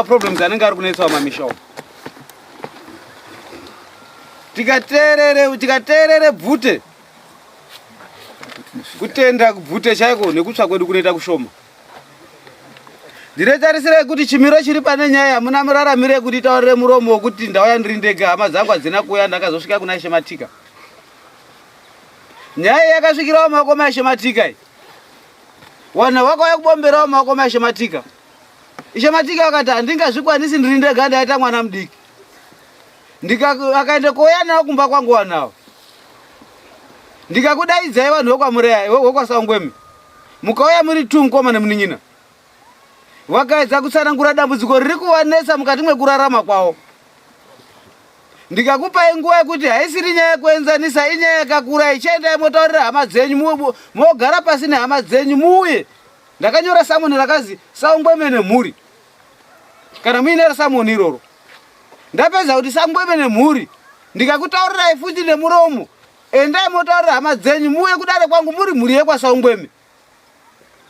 Problems anenge ari kunetsa mamisha umu. Tikateerere bvute kutenda bvute chaiko nekutsva kwedu kunoita kushoma. Ndinotarisira kuti chimiro chiri pane nyaya hamuna muraramire kuti taurire muromo wokuti ndauya ndiri ndega, hama dzangu hadzina kuuya, ndakazosvika kuna Ishe Matika. Nyaya yakasvikirawo maoko maIshe Matika iyi. Wanhu vakauya kubomberawo maoko maIshe Matika. Ishe Matika akati handingazvikwanisi ndiri ndega, ndaita mwana mudiki. Akaenda kouya nawo kumba kwangu wanawo. Ndikakudaidzai vanhu vokwamurayai vokwasangwemi. Mukauya muri 2 mukoma nemunin'ina. Vakaedza kutsanangura dambudziko riri kuvanetsa mukati mwekurarama kwavo. Ndikakupai nguva yekuti haisiri nyaya yekuenzanisa, inyaya yakakura. Ichiendai motaurira hama dzenyu, mogara pasi nehama dzenyu muuye. Ndakanyora samoni rakazi Sangweme neMhuri. Kana muine samoni iroro. Ndapedza kuti Sangweme neMhuri. Ndikakutaurirai futi nemuromo. Endai motaurira hama dzenyu muuye kudare kwangu muri mhuri yekwasangweme.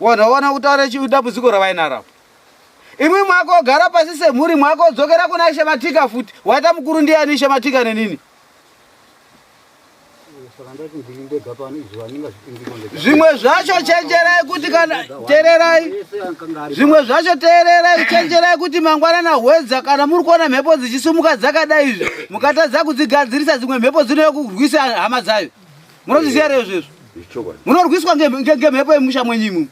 Wanaona kutaura dambudziko ravainaro. Imwi mwakogara pasi semhuri mwakodzokera kuna Ishe Matika futi. Waita mukuru ndiani Ishe Matika nenini? Zvimwe zvacho chenjerai kuti kana teererai. Zvimwe zvacho teererai, chenjerai kuti mangwanana hwedza kana muri kuona mhepo dzichisumuka dzakadai izvi, mukatadza kudzigadzirisa dzimwe mhepo dzinoya kurwisa hama dzayo. Munozviziva here izvozvo? Munorwiswa ngemhepo yemusha mwenyumu.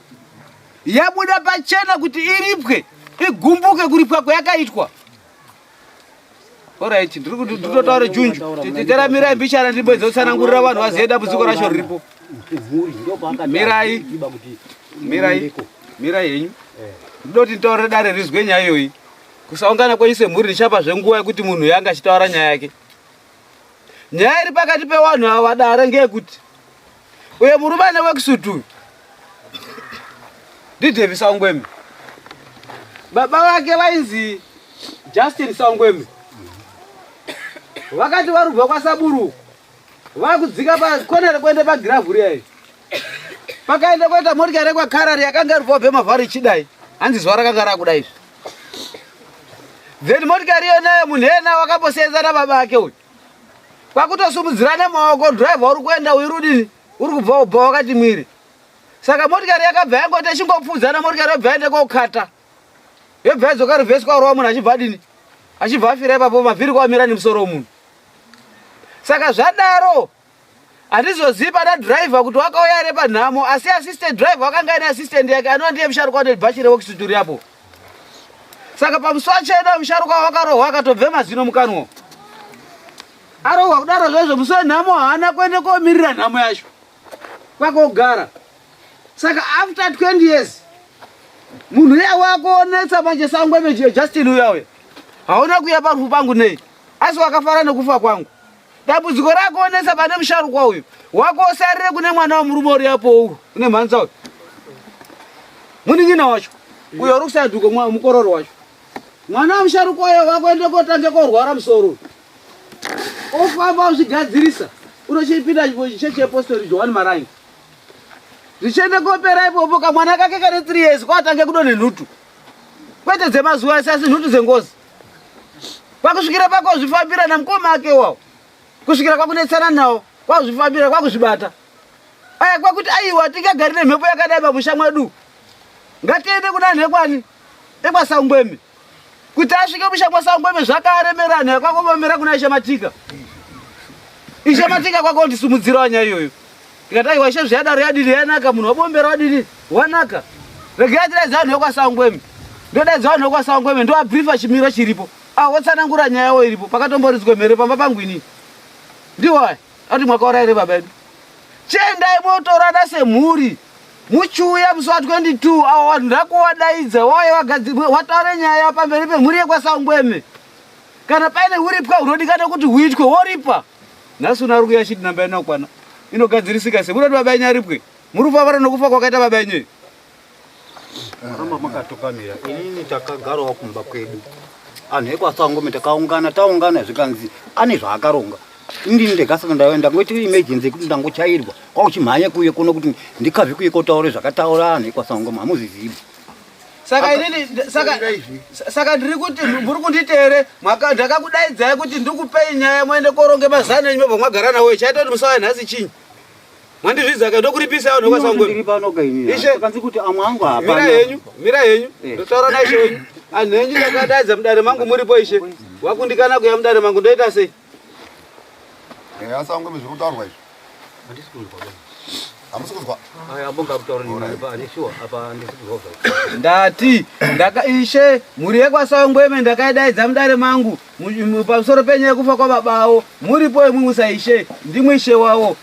Yabuda pachena kuti iripwe, igumbuke kuripwa kwayakaitwa. Alright, ndiri kuti nditotaure junju. Titeramira mbichana ndimbo dzotsanangurira vanhu vaziye dambudziko racho riripo. Mirai henyu. Ndoti nditaurire dare rizwe nyaya iyoyi. Kusaungana kwenyu semhuri ndichapa zvenguva yekuti munhu yanga achitaura nyaya yake. Nyaya iri pakati pevanhu ava dare ngeyekuti uye murumane wekusutu ndiDevi Sangweme. Baba vake vainzi Justin Sangweme. Vakati varubva kwaSaburu vakudzika pakonere kuende pagiravhuri yayi. Pakaenda kuita motikari kwaKarari yakanga rubva bhemavhari ichidai. Hanzi zuva rakanga rakudai. Then motikari yona munhena wakamboseenza nababa vake uyu. Kwakutosumudzirana maoko, driver uri kuenda uirudini, uri kubva ubva wakati mwiri. Saka motikari yakabva yangoti ichingopfudzana, motikari yobva yaende kokata. Yobva yadzoka rivhesi kwarowa munhu achibva adini? Achibva afira ipapo mavhiri kwamira nemusoro womunhu. Saka zvadaro handizozivi pana driver kuti wakauya ere panhamo, asi assistant driver wakanga ane assistant yake anova ndiye musharukwa nebhachire wekisituri yapo. Saka pamusuwa chena musharukwa wakarohwa akatobve mazino mukanwa. Arohwa kudaro zvozvo musuwa nhamo haana kuende komirira nhamo yacho. Kwakogara. Saka after 20 years munhu uya wakonetsa manje Sangweme Justin uyawe. Hauna kuya parufu pangu nei. Asi wakafara nekufa kwangu. Dambudziko rakonetsa pane musharukwa uyu. Wakosarire kune mwana wemurume uri yapo uyu. Kune mhanza uyu. Munin'ina wacho. Uyo uri kusadhuko mukororo wacho. Mwana wemusharukwa uyo wakuende kotange korwara musoro. Ofamba uzvigadzirisa. Unochipinda chechi yepostori John Marangi. Zvichende kopera ipopo kamwana kake kane 3 years kwatange kudonhe nhutu. Kwete dzemazuva asi nhutu dzengozi. Kwakusvikira pakozvifambira namukoma ake wawo. Kusvikira kwakunetsana nawo, kwakuzvifambira kwakuzvibata. Aya kwakuti aiwa tingagarire mhepo yakadai pamusha mwedu. Ngatiende kuna nhekwani? EkwaSangweme. Kuti asvike musha kwaSangweme zvakaremerana kwakomomera kuna Ishe Matika. Ishe Matika kwakondisumudzira nyaya iyoyo. Ikati Ishe zvadaro yadini yanaka, munhu wabombera wadini wanaka. Regai tidaidza vanhu vekwaSangweme. Ndodaidza vanhu vekwaSangweme ndoabriefa chimiro chiripo. Wotsanangura nyaya yawo iripo pakatomborizwe mhere pamba pangu inini. Ndiwa ati mwakaura ere baba edu. Chiendai motorana semhuri. Muchiuya musi wa 22 awo vanhu ndakuwadaidza wauya wagadzirwa wataure nyaya pamberi pemhuri yekwaSangweme. Kana paine uripwa hunodikana kuti huitwe woripa. Nhasi unari kuya chiti namba inokwana. Inogadzirisika se. Munoti baba yenyu aripwe. Muri kufara nokufa kwakaita baba yenyu. Ramba makatokamira. Inini takagarawo kumba kwedu. Anhu ekwaSangweme taungana zvikanzi ane zvaakaronga. Indini ndekasaka ndaenda ngoiti emergency kuti ndangochairwa. Kwauchimhanya kuye kuno kuti ndikabve kuye kotaure zvakataura anhu ekwaSangweme hamuzizivi. Saka inini saka ndiri kuti muri kunditere ndakakudaidzai kuti ndikupei nyaya muende koronge mazana enyu mobva mwagara nawo chaita kuti musawa nhasi chinyi. Mwandizvidza ka ndokuripisa vanhu kwasangwe. Ndiri pano kaini. Ishe kanzi kuti amwe angu hapa. Mira henyu. Ndotaura na ishe wenyu. Anhu enyu ndakadaidza mudare mangu muripo ishe. Wakundikana kuya mudare mangu ndoita sei? Asangwe muzvikutaurwa izvi. Handisi kuzwa. Hamusi kuzwa. Aya bonga kutaura nini pa anishuwa apa handisi kuzwa. Ndati ishe muri yekwasangweme ndakadaidza mudare mangu pamusoro penye kufa kwababawo muripo imwe musaishe ndimwe ishe wawo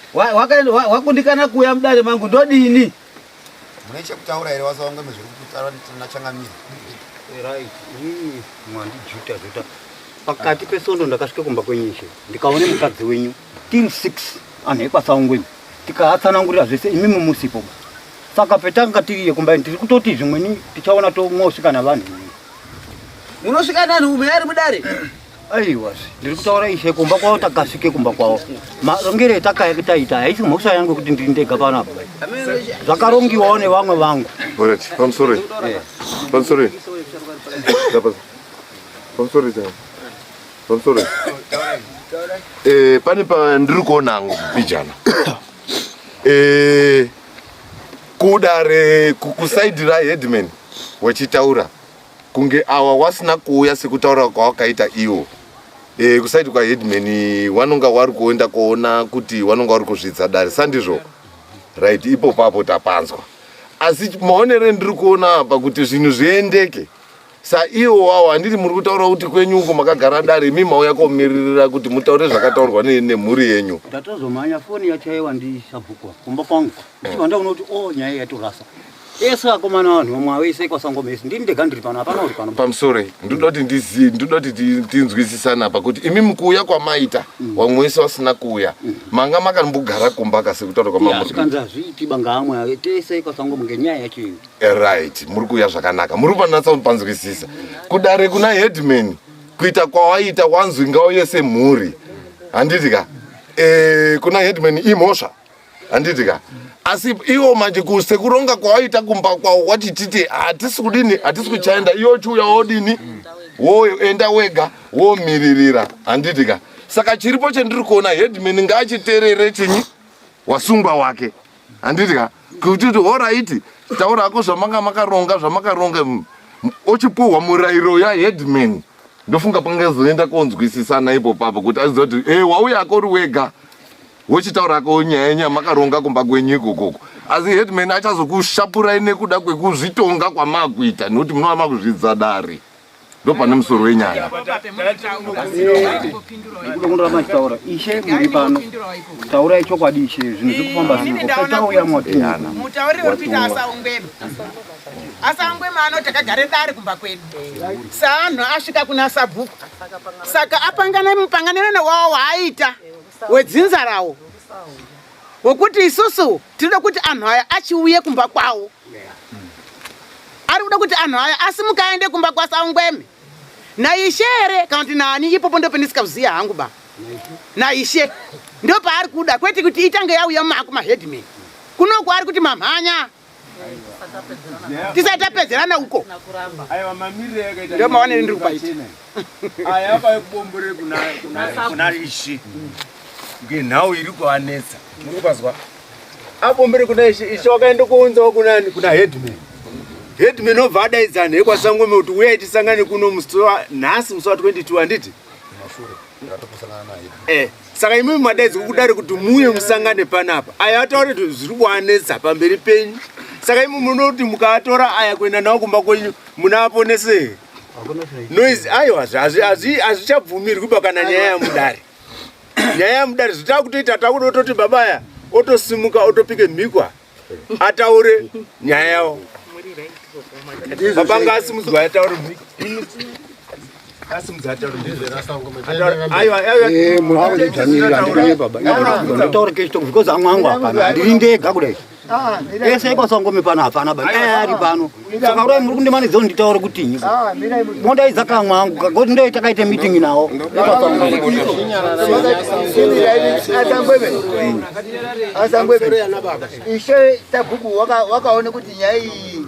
wakundikana kuya mudare mangu ndodini. Mune chekutaura here wasangweme zvirikutaura nachangamira. Right. Mwandijuta. Pakati pesondo ndakasvika kumba kwenyishe. Ndikaone mukadzi wenyu. Team 6 anhu ekwasangweme. Tikatsanangurira zvese imimi musipo. Saka petanga tiriye kumba ndiri kutoti zvimweni tichaona tomosvika navanhu. Munosvika navanhu umwe ari mudare? Aiwa, ndiri kutaura ishe kumba kwawo takasvike kumba kwawo. Marongere takaita haisi mhosva yangu kuti ndiri ndega panapa. Zvakarongiwawo nevamwe vangu. Alright, I'm sorry. I'm sorry. I'm sorry. Pane pandiri kuona hangu kupijana. Kudare kusaidi raheadman wachitaura kunge awa wasina kuuya sekutaura kwawakaita iwo. Kusaidi kwaheadman wanonga wari kuenda kuona kuti wanonga wari kuzvidza dare sandizvo. Right, ipo papo tapanzwa. Asi maonere ndiri kuona apa kuti zvinhu zviendeke. Sa iwo wawo handiti muri kutaura kuti kwenyu uko makagara dare imi mauya komiririra kuti mutaure zvakataurwa nemhuri yenyu. Ndatozomhanya foni yachaiwa ndisabhukwa kumba kwangu. Ndichibva unoti nyaya yatorasa. Ese akomana vanhu vamwe avese kwasangomesi ndini ndega ndiri pano hapana uri pano. Pamusoro ndodoti ndizive ndodoti tinzwisisana apa kuti imi mukuuya kwamaita vamwe vese vasina kuuya manga makambogara kumba kasekutaura kwamamuri. Kanza zviti banga amwe tese kwasangomu ngenyaya yacho iyo. Right, muri kuuya zvakanaka. Muri panatsa panzwisisa. Kudare kuna headman kuita kwawaita wanzwi ngauye semhuri. Handitika. Kuna headman imhosva. Handitika. Asi iwo manje kusekuronga kwawaita kumba kwawo wati titi hatisi kudini hatisi kuchaenda iyo chuya wodini woenda wega womiririra. Handitika. Saka chiripo chendiri kuona headman ngaachiterere chinyi wasungwa wake. Handitika. Kuti alright taurako zvamanga makaronga ochipuhwa murayiro yaheadman ndofunga pangazoenda konzwisisana ipo papo kuti aziva kuti wauya akori wega wochitaurako nyaya makaronga kumba kwenyu ikokoko. Asi headman achazokushapurai nekuda kwekuzvitonga kwamakuita nokuti munova makuzvidza dare. Ndopane musoro wenyaya. Ndikundora machitaura ishe muri pano. Taura chokwadi ishe zvinhu zvikufamba zvino. Tauya mwatina. Mutauri uri kuita asaungwema. Asaungwema anoti akagare dare kumba kwedu. Saanhu asvika kuna sabhuku. Saka apangana mupanganiro wawo waaita wedzinza rawo. Wokuti isusu tinoda kuti anhu aya achiuye kumba kwawo. Ari kuda kuti anhu aya asimuka aende kumba kwasaungweme. Naishere kana kuti nani ipopo ndo pendisikaziya hangu ba. Naishe ndo paari kuda kwete kuti itange yauya mako maheadman. Kunoko ari kuti mamhanya. Tisatapedzerana uko. Aiwa mamirire yakaita. Ndio maone ndiri kubaita. Aya pa kubombore kuna ishi. Ngenhau iri kuanetsa. Muri kwazwa? Abombore kuna ishi wakaenda kuunzawo kunani kuna headman. Headman obva adaidzana ekwasangome kuti uya itisangane kuno musi wa 22 handiti? Saka imimi madaidzi kudare kuti muye musangane panapa. Aya ataure kuti zviri kuanetsa pamberi penyu. Saka imimi munoti mukatora aya kuenda nawo kumba kwenyu munaponese. Noise aiwa azvichabvumirwi pakana nyaya yamudare. Nyaya yamudare zvitava kutoita takuda ototi babaya otosimuka otopike mhikwa ataure nyaya yawo. Babanga asimudzwa ataure mhikwa. Ndataura kechito because amwangu hapana ndiri ndega kudai. Ese kwasangome pano hapana bani ari pano. Saka urai muri kundimanidzira kuti nditaure kutinyi. Modaidza kamwangu kakoti ndo takaita meeting nawo. Asangweme ishe tabhuku wakaone kuti nyaya iyi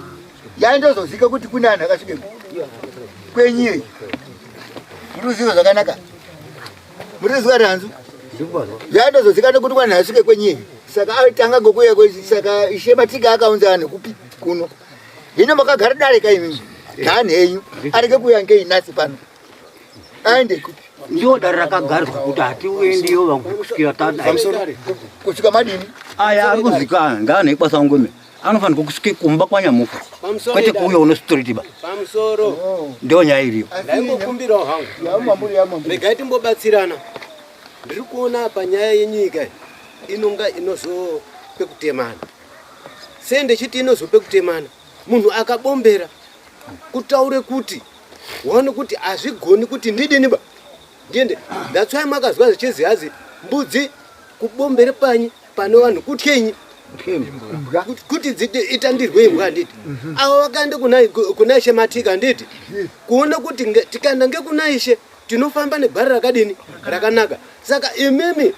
Yaindozozika kuti kuna anhu akasvike kwenyi. Muruzivo zvakanaka. Muruzivo ranzu. Yaindozozika kuti kuna anhu asvike kwenyi. Saka aitanga ngokuya saka Ishe Matika akaunza anhu kupi kuno. Hino makagara dare kaimi. Kani henyu areke kuya ngeinasi pano. Aende kupi. Ndiyo dare rakagarwa kuti hatiuendiyo vangu kusvikira tada. Kusvika madini? Aya ari kuzikana ngane ibasa ngome. Anofanirwa kusvike kumba kwanyamufa. Kwete kuuya uno street ba. Pamusoro. Ndio nyaya iriyo. Ndaimbokumbirawo hangu. Regai timbobatsirana. Ndiri kuona panyaya yenyika inonga inozope kutemana. Sende chiti inozope kutemana. Munhu akabombera kutaure kuti waone kuti azvigoni kuti ndidini ba. Ndiende that's why makazwa zvichizihazi mbudzi kubombere panyi pane vanhu kutyenyi kuti itandirwe imbwa nditi avo vakaende kuna Ishe Matika nditi kuona kuti tikaenda ngekuna Ishe tinofamba negwara rakadini rakanaka. Saka imimi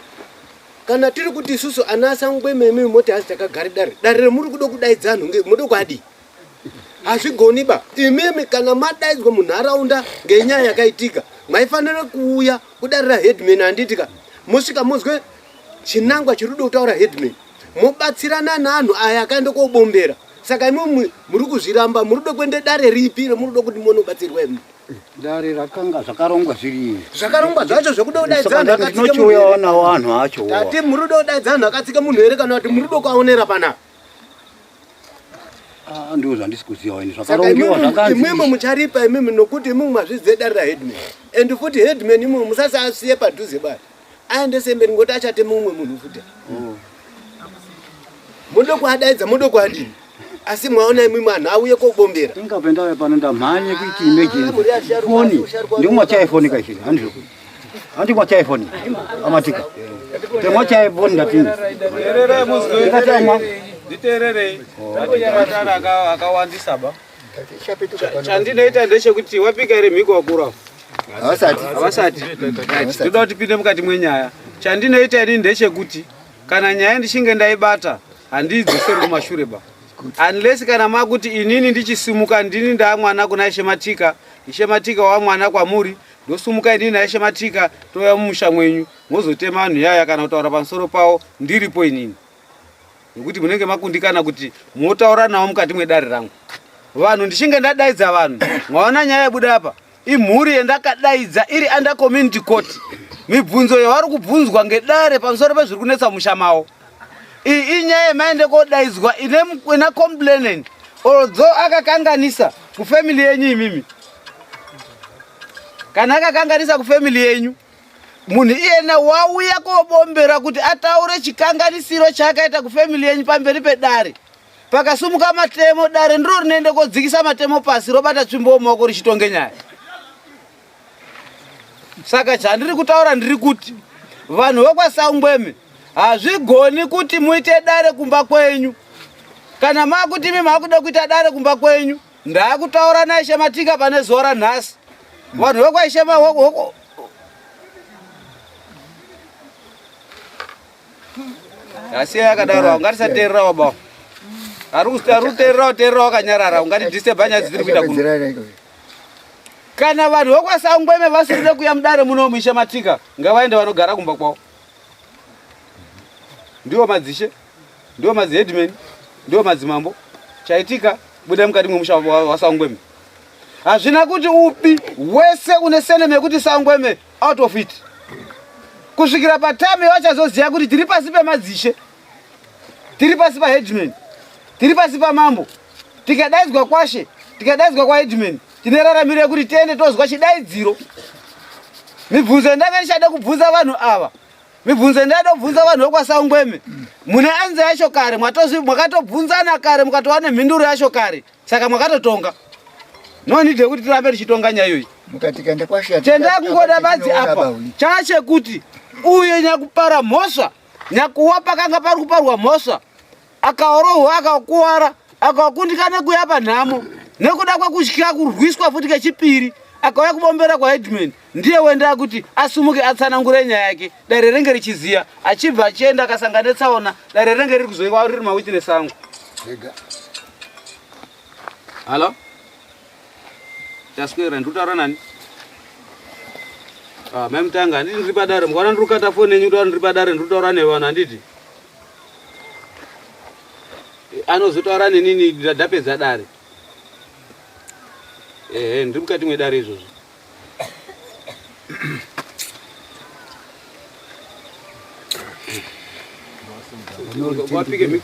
kana tiri kuti isusu ana asangweme imimi moti hazi takagare dare remuri kudo kudaidza anhu mudo kwadi hazvigoni ba. Imimi kana madaidzwa munharaunda ngenyaya yakaitika maifanira kuuya kudarira headman handitika musvika muzwe chinangwa chiri kuda kutaura headman mobatsirana naanhu aya akaenda kobombera. Saka imimi muri kuzviramba muri kuda kuende dare ripi remuri kuda kuti munobatsirwa imimi? Dare rakanga zvakarongwa zviri. Zvakarongwa zvacho zvekuda kudaidza anhu akatsika munhu nawo anhu acho. Tati muri kuda kudaidza anhu akatsika munhu here kana kuti muri kuda kuaonera panapa? Ndiwo zvandisi kuziva ini zvakarongiwa zvakanzi. Imimi mucharipa imimi nokuti imimi mazvizive dare raheadman. And futi headman imimi musasasiye padhuze baya. Aendese mberi ngoti achate mumwe munhu futi. Mudo kuadaidza mudo kuadini. Asi mwaona imimi anhu auye kobombera. Ingapenda pano ndamhanye kuiti emergency. Foni. Ndimwa chaiphone kaishiri. Handimwa chaiphone. Amatika. Ndimwa chaiphone ndatini. Nditerere atara akawandisa ba. Chandinoita ndechekuti wapika ere mhiko wakura. Avasati. Ndoda kuti tipinde mukati mwenyaya. Chandinoita ini ndechekuti kana nyaya ndichinge ndaibata handidzoseri kumashure ba. Unless kana makuti inini ndichisimuka ndini ndamwana kuna Ishe Matika, Ishe Matika wa mwana kwa muri, ndosumuka inini na Ishe Matika toya mumusha mwenyu, mozotema anhu yaya kana kutaura pamusoro pawo ndiripo inini. Nekuti munenge makundikana kuti motaura nawo mukati mwedare rangu. Vanhu ndichinge ndadaidza vanhu, mwaona nyaya yebuda apa. Imhuri yendakadaidza iri under community court. Mibvunzo yavari kubvunzwa ngedare pamusoro pezviri kunetsa musha mawo. Inyaya maende kodaidzwa ina complainant although akakanganisa kufamily yenyu imimi. Kana akakanganisa kufamily yenyu munhu iyena wauya kobombera kuti ataure chikanganisiro chakaita kufamily yenyu pamberi pedare. Pakasumuka matemo dare ndiro rinoende kodzikisa matemo pasi robata tsvimbo mumaoko richitonge nyaya. Saka chandiri kutaura ndiri kuti vanhu vokwasangweme hazvigoni kuti muite dare kumba kwenyu. Kana makuti imi makuda kuita dare kumba kwenyu ndakutaura naIshe Matika pane zuva ranhasi. Vanhu vokwaIshe mahoko asiya yakadaro ungatisateerera waba. Arikuteerera wakanyarara ungati disturb nyaya dziri kuita kuno. Kana vanhu vokwasangweme vasiride kuya mudare muno muIshe Matika ngavaende vanogara kumba kwavo. Ndiwo madzishe, ndiwo madziheadman, ndiwo madzimambo. Chaitika buda mukati mwemusha wasangweme. Hazvina kuti upi wese une seneme yekuti sangweme out of it. Kusvikira patame vachazoziva kuti tiri pasi pemadzishe, tiri pasi paheadman, tiri pasi pamambo. Tikadaidzwa kwashe, tikadaidzwa kwaheadman, tineraramira kuti tiende tozwa chidaidziro. Mibvunzo ndanga ndichada kubvunza vanhu ava. Mibvunzo ndada kubvunza vanhu vokwasangweme. Mune anze yacho kare mwakatobvunzana kare mukatowane mhinduro yacho kare. Saka mwakatotonga. No need kuti tirambe tichitonga nyaya iyoyi. Mukatika ndekwasha. Tenda kungoda badzi apa. Chache kuti uye nyakupara mhosva, nyakuwapa kanga pari kuparwa mhosva. Akaorohwa akakuwara, akakundikana kuya panhamo. Nekuda kwekutya kurwiswa futi kechipiri. Akauya kubombera kwaheadman ndiye wenda kuti asumuke atsanangure nyaya yake dare renge richiziya achibva achienda akasangana netsaona dare renge riri kuzoiwa riri mawitness angu. Halo? Taswira ndutaura nani? Memtanga ndini ndiri padare. Mwana ndikata foni yenyu ndiri ndiri padare ndutaura nevanhu handiti. Anozotaura nenini ndapedza dare. Ndiri mukati mwedare izvozvo. Wapike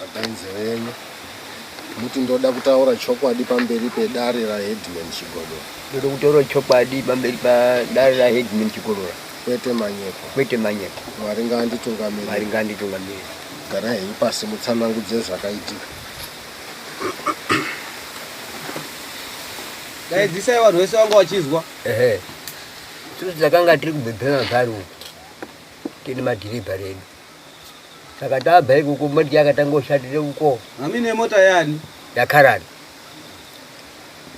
Atainzewenyu muti ndoda kutaura chokwadi pamberi pedare raHeadman Chigodora. Ndoda kutaura chokwadi pamberi pedare raHeadman Chigodora. Kwete manyepo. Kwete manyepo. Mwari ngaanditungamirire. Mwari ngaanditungamirire. Gara hei pasi mutsanangudze zvakaitika. daidzisai vanhu vese vanga vachizwa. Tiri takanga tiri kubhebhera mabhari uku. Tine madhiribha redu. Saka tabva ikoko moti yakatangoshatire uko. Nami neMota yani? Yakarara.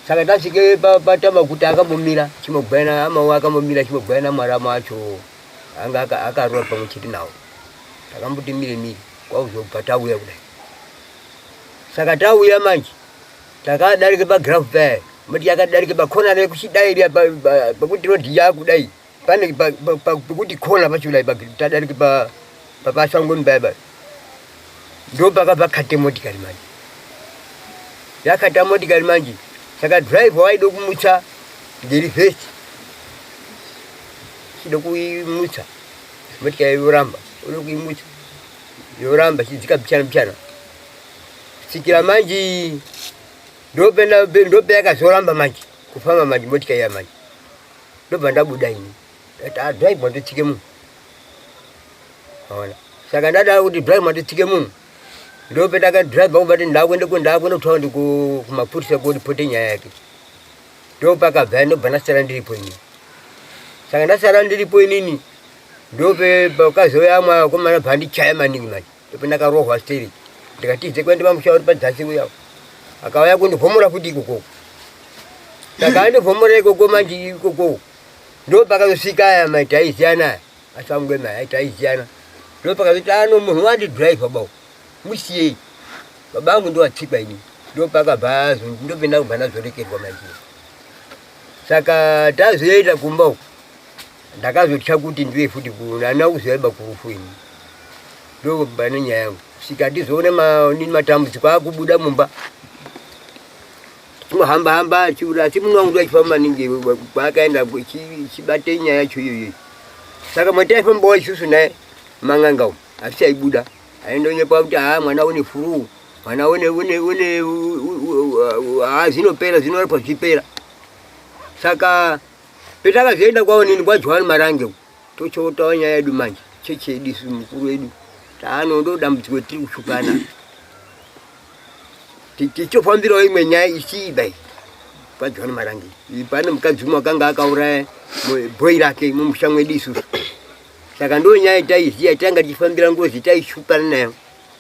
Saka tasvike patama kuti akambomira chimogwaina amawo akambomira chimogwaina marama acho anga akarura pamwe chete nawo. Takamboti mire kwauzobva tauya kudai. Saka tauya manje takadarike pagraph paya. Moti yakadarike pakona rekuchidairira pakuti rodhi yakudai. Pane pakuti kona pachudai tadarike papasangoni paya. Ndo pakabva kate motikari manje. Yakata motikari manje. Saka driver waida kumutsa ngerivhesi. Chida kuimutsa. Motikari yoramba. Uno kuimutsa. Yoramba chidzika pichana. Sikira manje ndope yakazoramba manje. Kufamba manje motikari ya manje. Ndobva ndabuda ini. Drive manditsike munhu. Ona. Saka ndada kuti drive manditsike munhu. Ndope takadrive kubati ndakwenda kutaundi kumapurisa kuti pote nyaya yake. Ndope akabva ndobva ndasara ndiripo inini. Saka ndasara ndiripo inini. Ndope pakazoya akomana bva ndichaya maningi manje. Ndope ndakarohwa steering. Ndikatize kwenda pamusha padzasi uya. Akauya kundivhomora futi ikoko. Saka andivhomora ikoko manje ikoko. Ndope pakazosvika aya manje taiziyana. Asangwe manje taiziyana. Ndope pakazoti munhu wandidrive baba. Musiyei. Babangu ndo atsikwa ini. Ndo pakabva ndopinda kubva nazorekerwa manje. Saka tazoenda kumba uko. Ndakazotya kuti ndiwe futi kuna kuzoeba kurufu ini. Ndo bane nyaya yangu. Sikatizoone matambudziko akubuda mumba. Hamba chiura simunhu wangu achifamba maningi kwakaenda chibate nyaya yacho iyoyo. Saka mataifamba isusu naye manganga umu asi aibuda. Aindonyepa kuti mwana une furu. Mwana une zinopera zinorapa zvipera. Saka petakazoenda kwawo nini kwaJohani Marange tochotawo nyaya yedu manje. Cheche yedu mukuru wedu. Ndo dambudziko tiri kushukana. Tichofambirawo imwe nyaya isiba kwaJohani Marange. Pane mukadzi umwe akanga akauraya bhoi rake mumusha mwedu isusu. Saka ndo nyaya taiziya tanga tichifambira Ngozi taishupana nayo.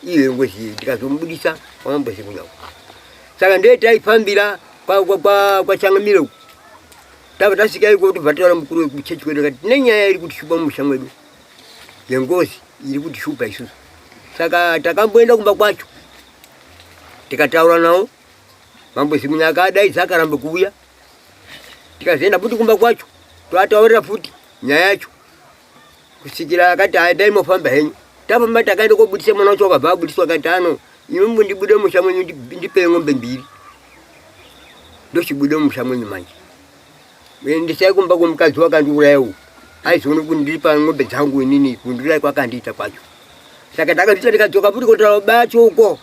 Iyo Ngozi tikazomubudisa wambozi kunyawo. Saka ndiye taifambira kwa Changamire uko. Tava tasvika iko kuti bvatara mukuru wekuchechi kwedu kati nenyaya iri kutishupa mumusha mwedu. Ngozi iri kutishupa isusu. Saka takamboenda kumba kwacho. Tikataura nawo. Mambozi munyaka adaidza akaramba kuuya. Tikazoenda futi kumba kwacho. Twataurira futi nyaya yacho. Kusikira akati daimofamba henyu. Tapamba takaenda kobudisa mwana wacho akabva abudiswa akati imwe ndibude musha mwenyu ndipe ng'ombe 2. Ndochibude musha mwenyu manje. Ndisai kumba kumukadzi wakandiuraya uyu. Aizoone kundiripa ng'ombe dzangu inini kundirai kwakandiita kwacho. Saka takazvita tikadzoka futi kotaura bacho uko.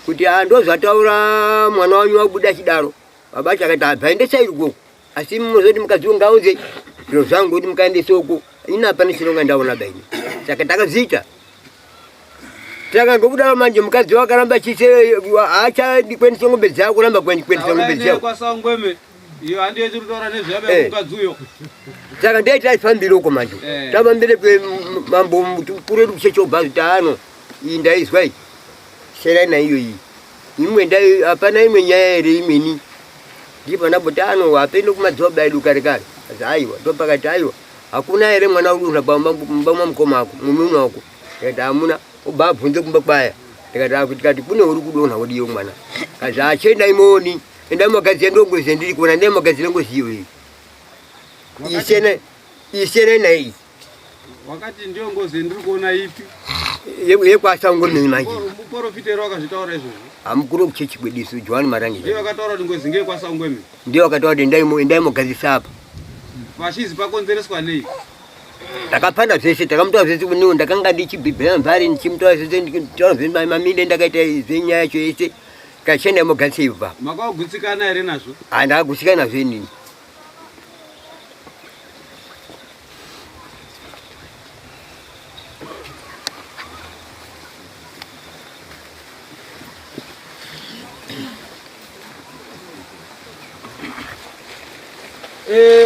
Kuti ndozvataura mwana wanyu wabuda chidaro. Baba chakati abva endesai uko. Asi muzoti mukadzi ngaunze zviro zvangu kuti mukaendese uko. Ina pane chinonga ndaona baini. Saka takazita. Takangobuda manje mukadzi wakaramba chise acha dikwenisa ng'ombe dzako kuramba kwenisa ng'ombe dzako. Kwa sangweme. Iyo handiye chirutaura nezvabe mukadzi uyo. Saka ndiye taifambira uko manje. Tabambire kwe mambo mukuru kuchecho bhazi taano. Iyi ndaizwa iyi. Shera na iyo iyi. Imwe ndai apana imwe nyaya ere imweni. Ndipo ndabotano wapenda kumadzoba edu kare. Aiwa ndo pakati aiwa. Hakuna ere mwana uri unabamba mukoma wako, mumuna wako. Yada amuna ubabvunze kumba kwaya tikati kune uri kudonha wodiyo mwana kazi achenda imoni enda magazi ndongozi ndiri kuona ndi magazi ndongoziyo iyi isene na iyi wakati ndio Ngozi ndiri kuona ipi yekwasango mimi manje muprofitero wakazvitaura izvozvo amukuru kuchechibwediso Joan Marangi ndio wakataura kuti Ngozi ngeke kwasango mimi ndio wakataura kuti ndaimo gazi sapa fashizi pakonzereswa nei takapanda zvese takamutaura zvese kuniwo ndakanga ndichibhibhera mvari ndichimutaura zvese ndikitaura zvese maminde ndakaita zvenyaya yacho yese kachenda imogazi ibva makagutsikana here nazvo handakagutsikana nazvo inini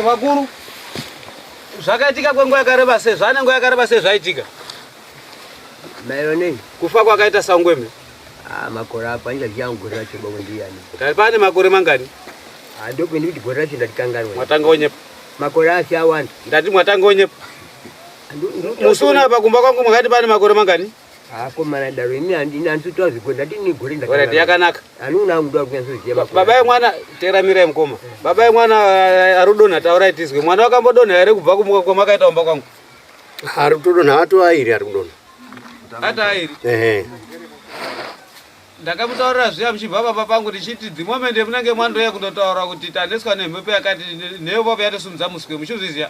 vakuru zvakaitika kwenguva yakareba sei zvane nguva yakareba sei zvaitika maero nei kufa kwakaita sangweme makore apa anjaziya gore racho bongo ndiyani tari pane makore mangani ndokwenda kuti gore racho ndatikanganwa mwatanga onyepa makore asi awanda ndati mwatanga onyepa musuna pakumba kwangu mwakati pane makore mangani komana daro ini handinanzitoa zvipo ndati ni gore orati yakanaka hanuna mudu akunyatsoziya baba yemwana teramirai mukoma baba yemwana arudonha taurai tizwe mwana wakambodonha here kubva kumuka kwamakaita kumba kwangu ari kutodonha atoairi ari kudonha ati airi ndakamutaurira zviya muchibva papa pangu tichiti the moment munenge mwandoya kundotaura kuti tandiswa nemhepo yakati neyopapo yatosumudza muswe muchizviziya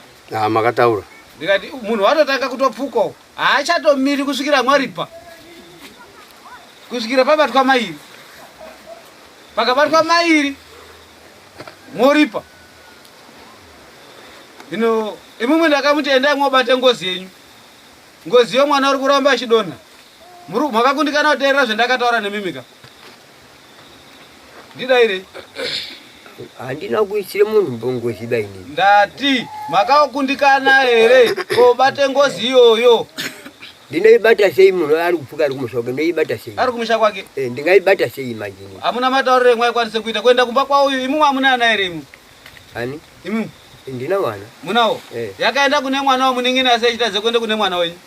makataura ndikati munhu watotanga kutopfukawo haachatomiri kusvikira mwaripa kusvikira pabatwa mairi pakabatwa mairi moripa hino imumwe ndakamuti endai mwobate ngozi yenyu ngozi yomwana uri kuramba achidonha makakundikana kuteerera zvendakataura nemimika ndidaire handina kuisire munhu mbongozi daini ndati makakundikana here kobate ngozi iyoyo ndinoibata sei munhu ari kupfuka ari kumushoka ndinoibata sei ari kumusha kwake ndingaibata sei majini hamuna matauriro emwe aikwanise kuita kuenda kumba kwauyu imumwe hamuna ana here imu ani imumwe ndina mwana munawo yakaenda kune mwana wamuningina seichitadze kuende kune mwana wenyu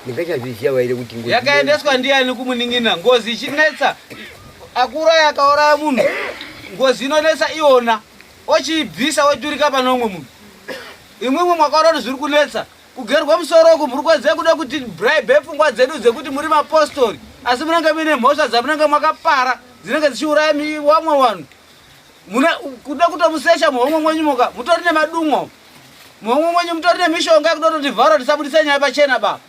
ndingachazviziya waire kuti yakaendeswa ndiani kumuningina ngozi ichinetsa akuuraya akauraya munhu ngozi inonetsa iona ochiibvisa oturika pane umwe munhu imwimwe mwakaona kuti zviri kunetsa kugerwa musoro uku muri kwedze kuda kuti bribe pfungwa dzedu dzekuti muri mapostori asi munenge muine mhosva dzamunenge mwakapara dzinenge dzichiuraya wamwe vanhu kuda kutomusesha muhomwe mwenyu moka mutori nemadumwa muhomwe mwenyu mutori nemishonga yekuda kuti vharo risabudise nyaya pachena baba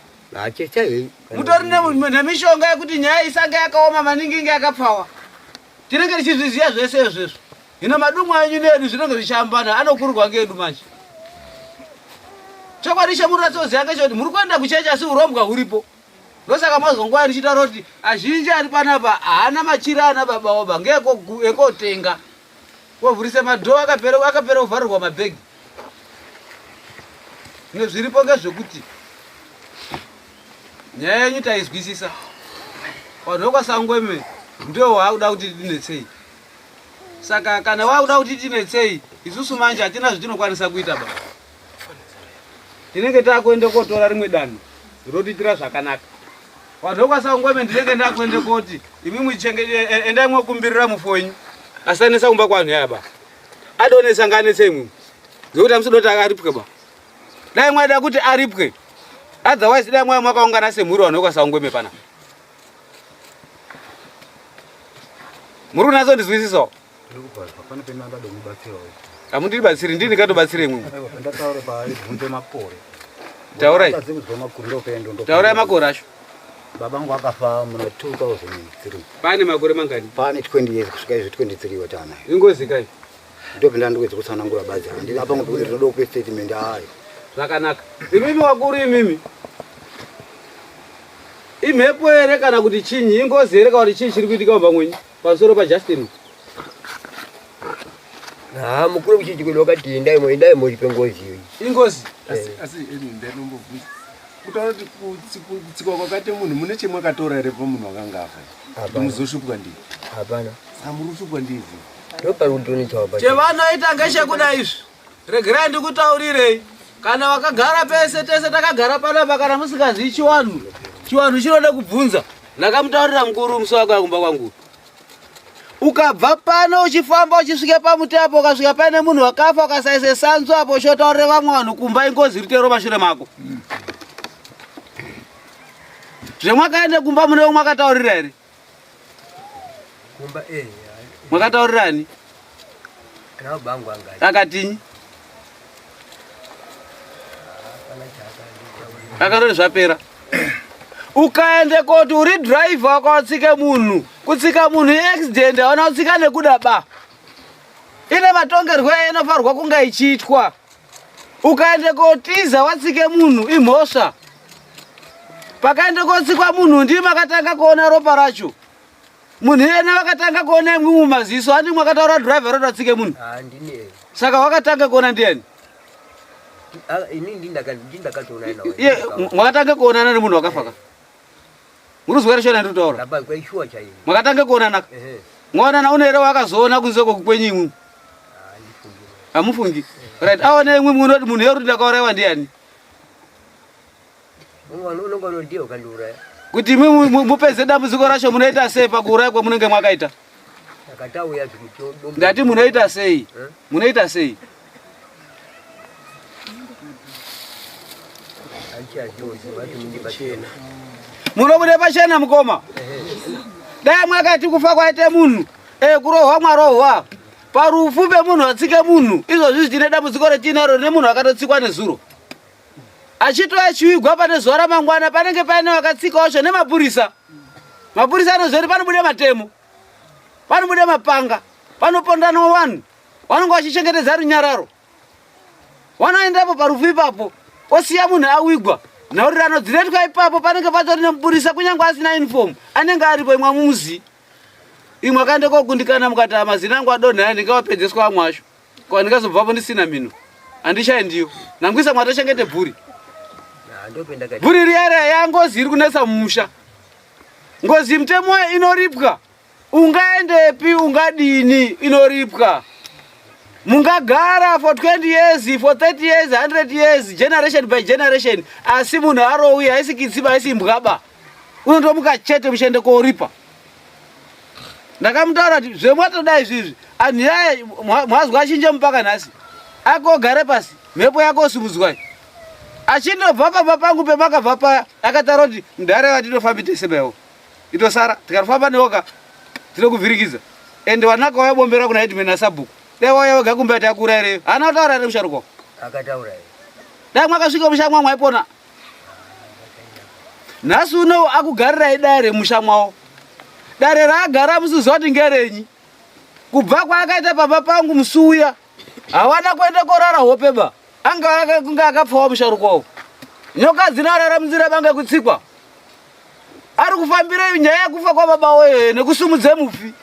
mutori nemishonga yekuti nyaya isange yakaoma maningi inge yakapfawa tinenge tichizviziya zvese izvezvo hino madumwa enyu nedu zvinenge zvichambana anokurwa ngedu manje chokwadi chemuri ratsoziya ngechekuti muri kuenda kuchechi asi urombwa huripo ndosaka mazwa nguva ndichitaura kuti azhinji ari panapa haana machira ana baba oba ngeekotenga wovhurise madhoo akapera kuvharirwa mabhegi hino zviripo ngezvekuti nyaya yenyu taizwisisa vanhu vokwasangweme ndio waakuda kuti tinetsei saka kana waakuda kuti tinetsei isusu manje hatina zvetinokwanisa kuita baba tinenge takuende kotora rimwe danho rotiitira zvakanaka vanhu vokwasangweme ndinenge ndakuende koti imimwe endai mwokumbirira mufu wenyu asanetsa kumba kwanhu yaya baba adonetsa nganetsei imwimwe ngekuti hamusodoti akaripwe ba dai mwaida kuti aripwe otherwise dai mwayo mwakaungana semhuri vanhu vokwasangweme pana muri kunatsondizwisisawo hamundibatsiri ndini ndingatobatsire imwimwe taurai makore acho babangu akafa muna 2003 pane makore mangani pane 20 years kusvika izvi 23 watanayo ingozi kai ndopinda ndokwedza kutsanangura badzi handina apa kuti ndinoda kupe statement hayo zvakanaka imimi wakuru imimi imhepo here kana kuti chinyi ingozi here kana kuti chii chiri kuitika mumba mwenyu pamusoro paJustin mukuru kuchichikwedi wakati endai mochipe ngozi iyoyi ingozi asi ndinombobvunza kutaura kuti kutsikwa kwakaite munhu mune chemwakatora here pamunhu wakanga afa muzoshupwa ndii hapana muri kushupwa ndizvi ndopari kutonetsawa chevanoita ngechekuda izvi regerai ndikutaurirei kana wakagara pese tese takagara panapa kana musingazivi chiwanhu chiwanhu chinoda kubvunza. Ndakamutaurira mukuru musi wako akumba kwangu. Ukabva pano uchifamba uchisvike pamuti apo ukasvika paine munhu wakafa ukasaise sanzu apo uchotaurira vamwe vanhu kumba ingozi ritero mashure mako. Zvemwakaende kumba mune mwakataurira here? Kumba Mwakataurirani? kana bangu angazi. Akatinyi? Akarori zvapera. Ukaende koti uri driver wakatsika munhu, kutsika munhu accident hauna kutsika nekuda ba. Ine matongerwo inofarwa kunga ichiitwa. Ukaende kotiza watsike munhu imhosva. Pakaende kotsikwa munhu ndii makatanga kuona ropa racho. Munhu yena vakatanga kuona imwe mumaziso, handi mwakataura driver roda tsike munhu. Ndine. Saka wakatanga kuona ndiani? Ini ndindakatoona nawo. Mwakatanga kuonana nemunhu wakafaka. Muruzwere shona nditaura. Laba kwaishuwa chaiyo. Mwakatanga kuonana. Mwaonana unere wakazoona kunze kokukwenyu imwe. Amufungi. Right, aone imwe munoti munhu yerudi ndakaurayiwa ndiani? Unongono ndio kandura. Kuti imwe mupedze dambudziko racho munoita sei pakuuraya kwamunenge mwakaita? Akatauya zvikuchodo. Ndati munoita sei? Munoita sei? Munobude pachena mukoma. Dai mwakati kufa kwaite munhu. Kurohwa mwarohwa. Parufu pemunhu atsike munhu. Izvozvi zvichine dambudziko retinaro nemunhu akatotsikwa nezuro. Achitoya chiwigwa pane zuva ramangwana panenge paine wakatsikawo zvo nemapurisa. Mapurisa anozoti panobude matemo. Panobude mapanga. Panopondanwa vanhu. Vanonga vachichengetedza runyararo. Vanoendapo parufu ipapo. Osiya munhu awigwa. Nhaurirano dzinoitwa ipapo panenge patori nemupurisa kunyange asina uniform. Anenge aripo imwe mumuzi. Imwe akaende kokundikana mukati amazina angu adonhaya ndingawapedzeswa vamwe acho. Kwa ndingazobvapo ndisina mino. Handishaendiyo. Nangwisa mwatochengete bhuri. Bhuri riya yangozi iri kunetsa mumusha. Ngozi mutemo inoripwa. Ungaendepi ungadini inoripwa. Mungagara for 20 years, for 30 years, 100 years, generation by generation. Asi munhu arowi haisi kitsiba haisi mbwaba. Unondomuka chete mushende kooripa. Ndakamutaura kuti zvemwatoda izvizvi. Anhu yaya mwazwa achinje mupaka nhasi. Akogare pasi, mhepo yako osimudzwai. Achindobva pamba pangu pemakabva paya, akataura kuti mudhare watinofambi tesebawo. Itosara, tikafamba neoka, tinokuvhirikiza. Ende wanaka waya bombera kuna headman asabhuku. Dai waya wega kumbe ati akura ere. Hana kutaura ere musharuka. Akataura ere. Dai mwakasvika mushamwa mwaipona. Nhasi uno akugarirai dare mushamwawo. Dare raagara musiziva kuti ngerenyi. Kubva kwaakaita pamba pangu musuya. Hawana kuenda korara hope ba. Anga kunga akapfawo musharukawo. Nyoka dzinorara munzira bange kutsikwa. Ari kufambire nyaya yekufa kwababa woyo nekusumudze mufi.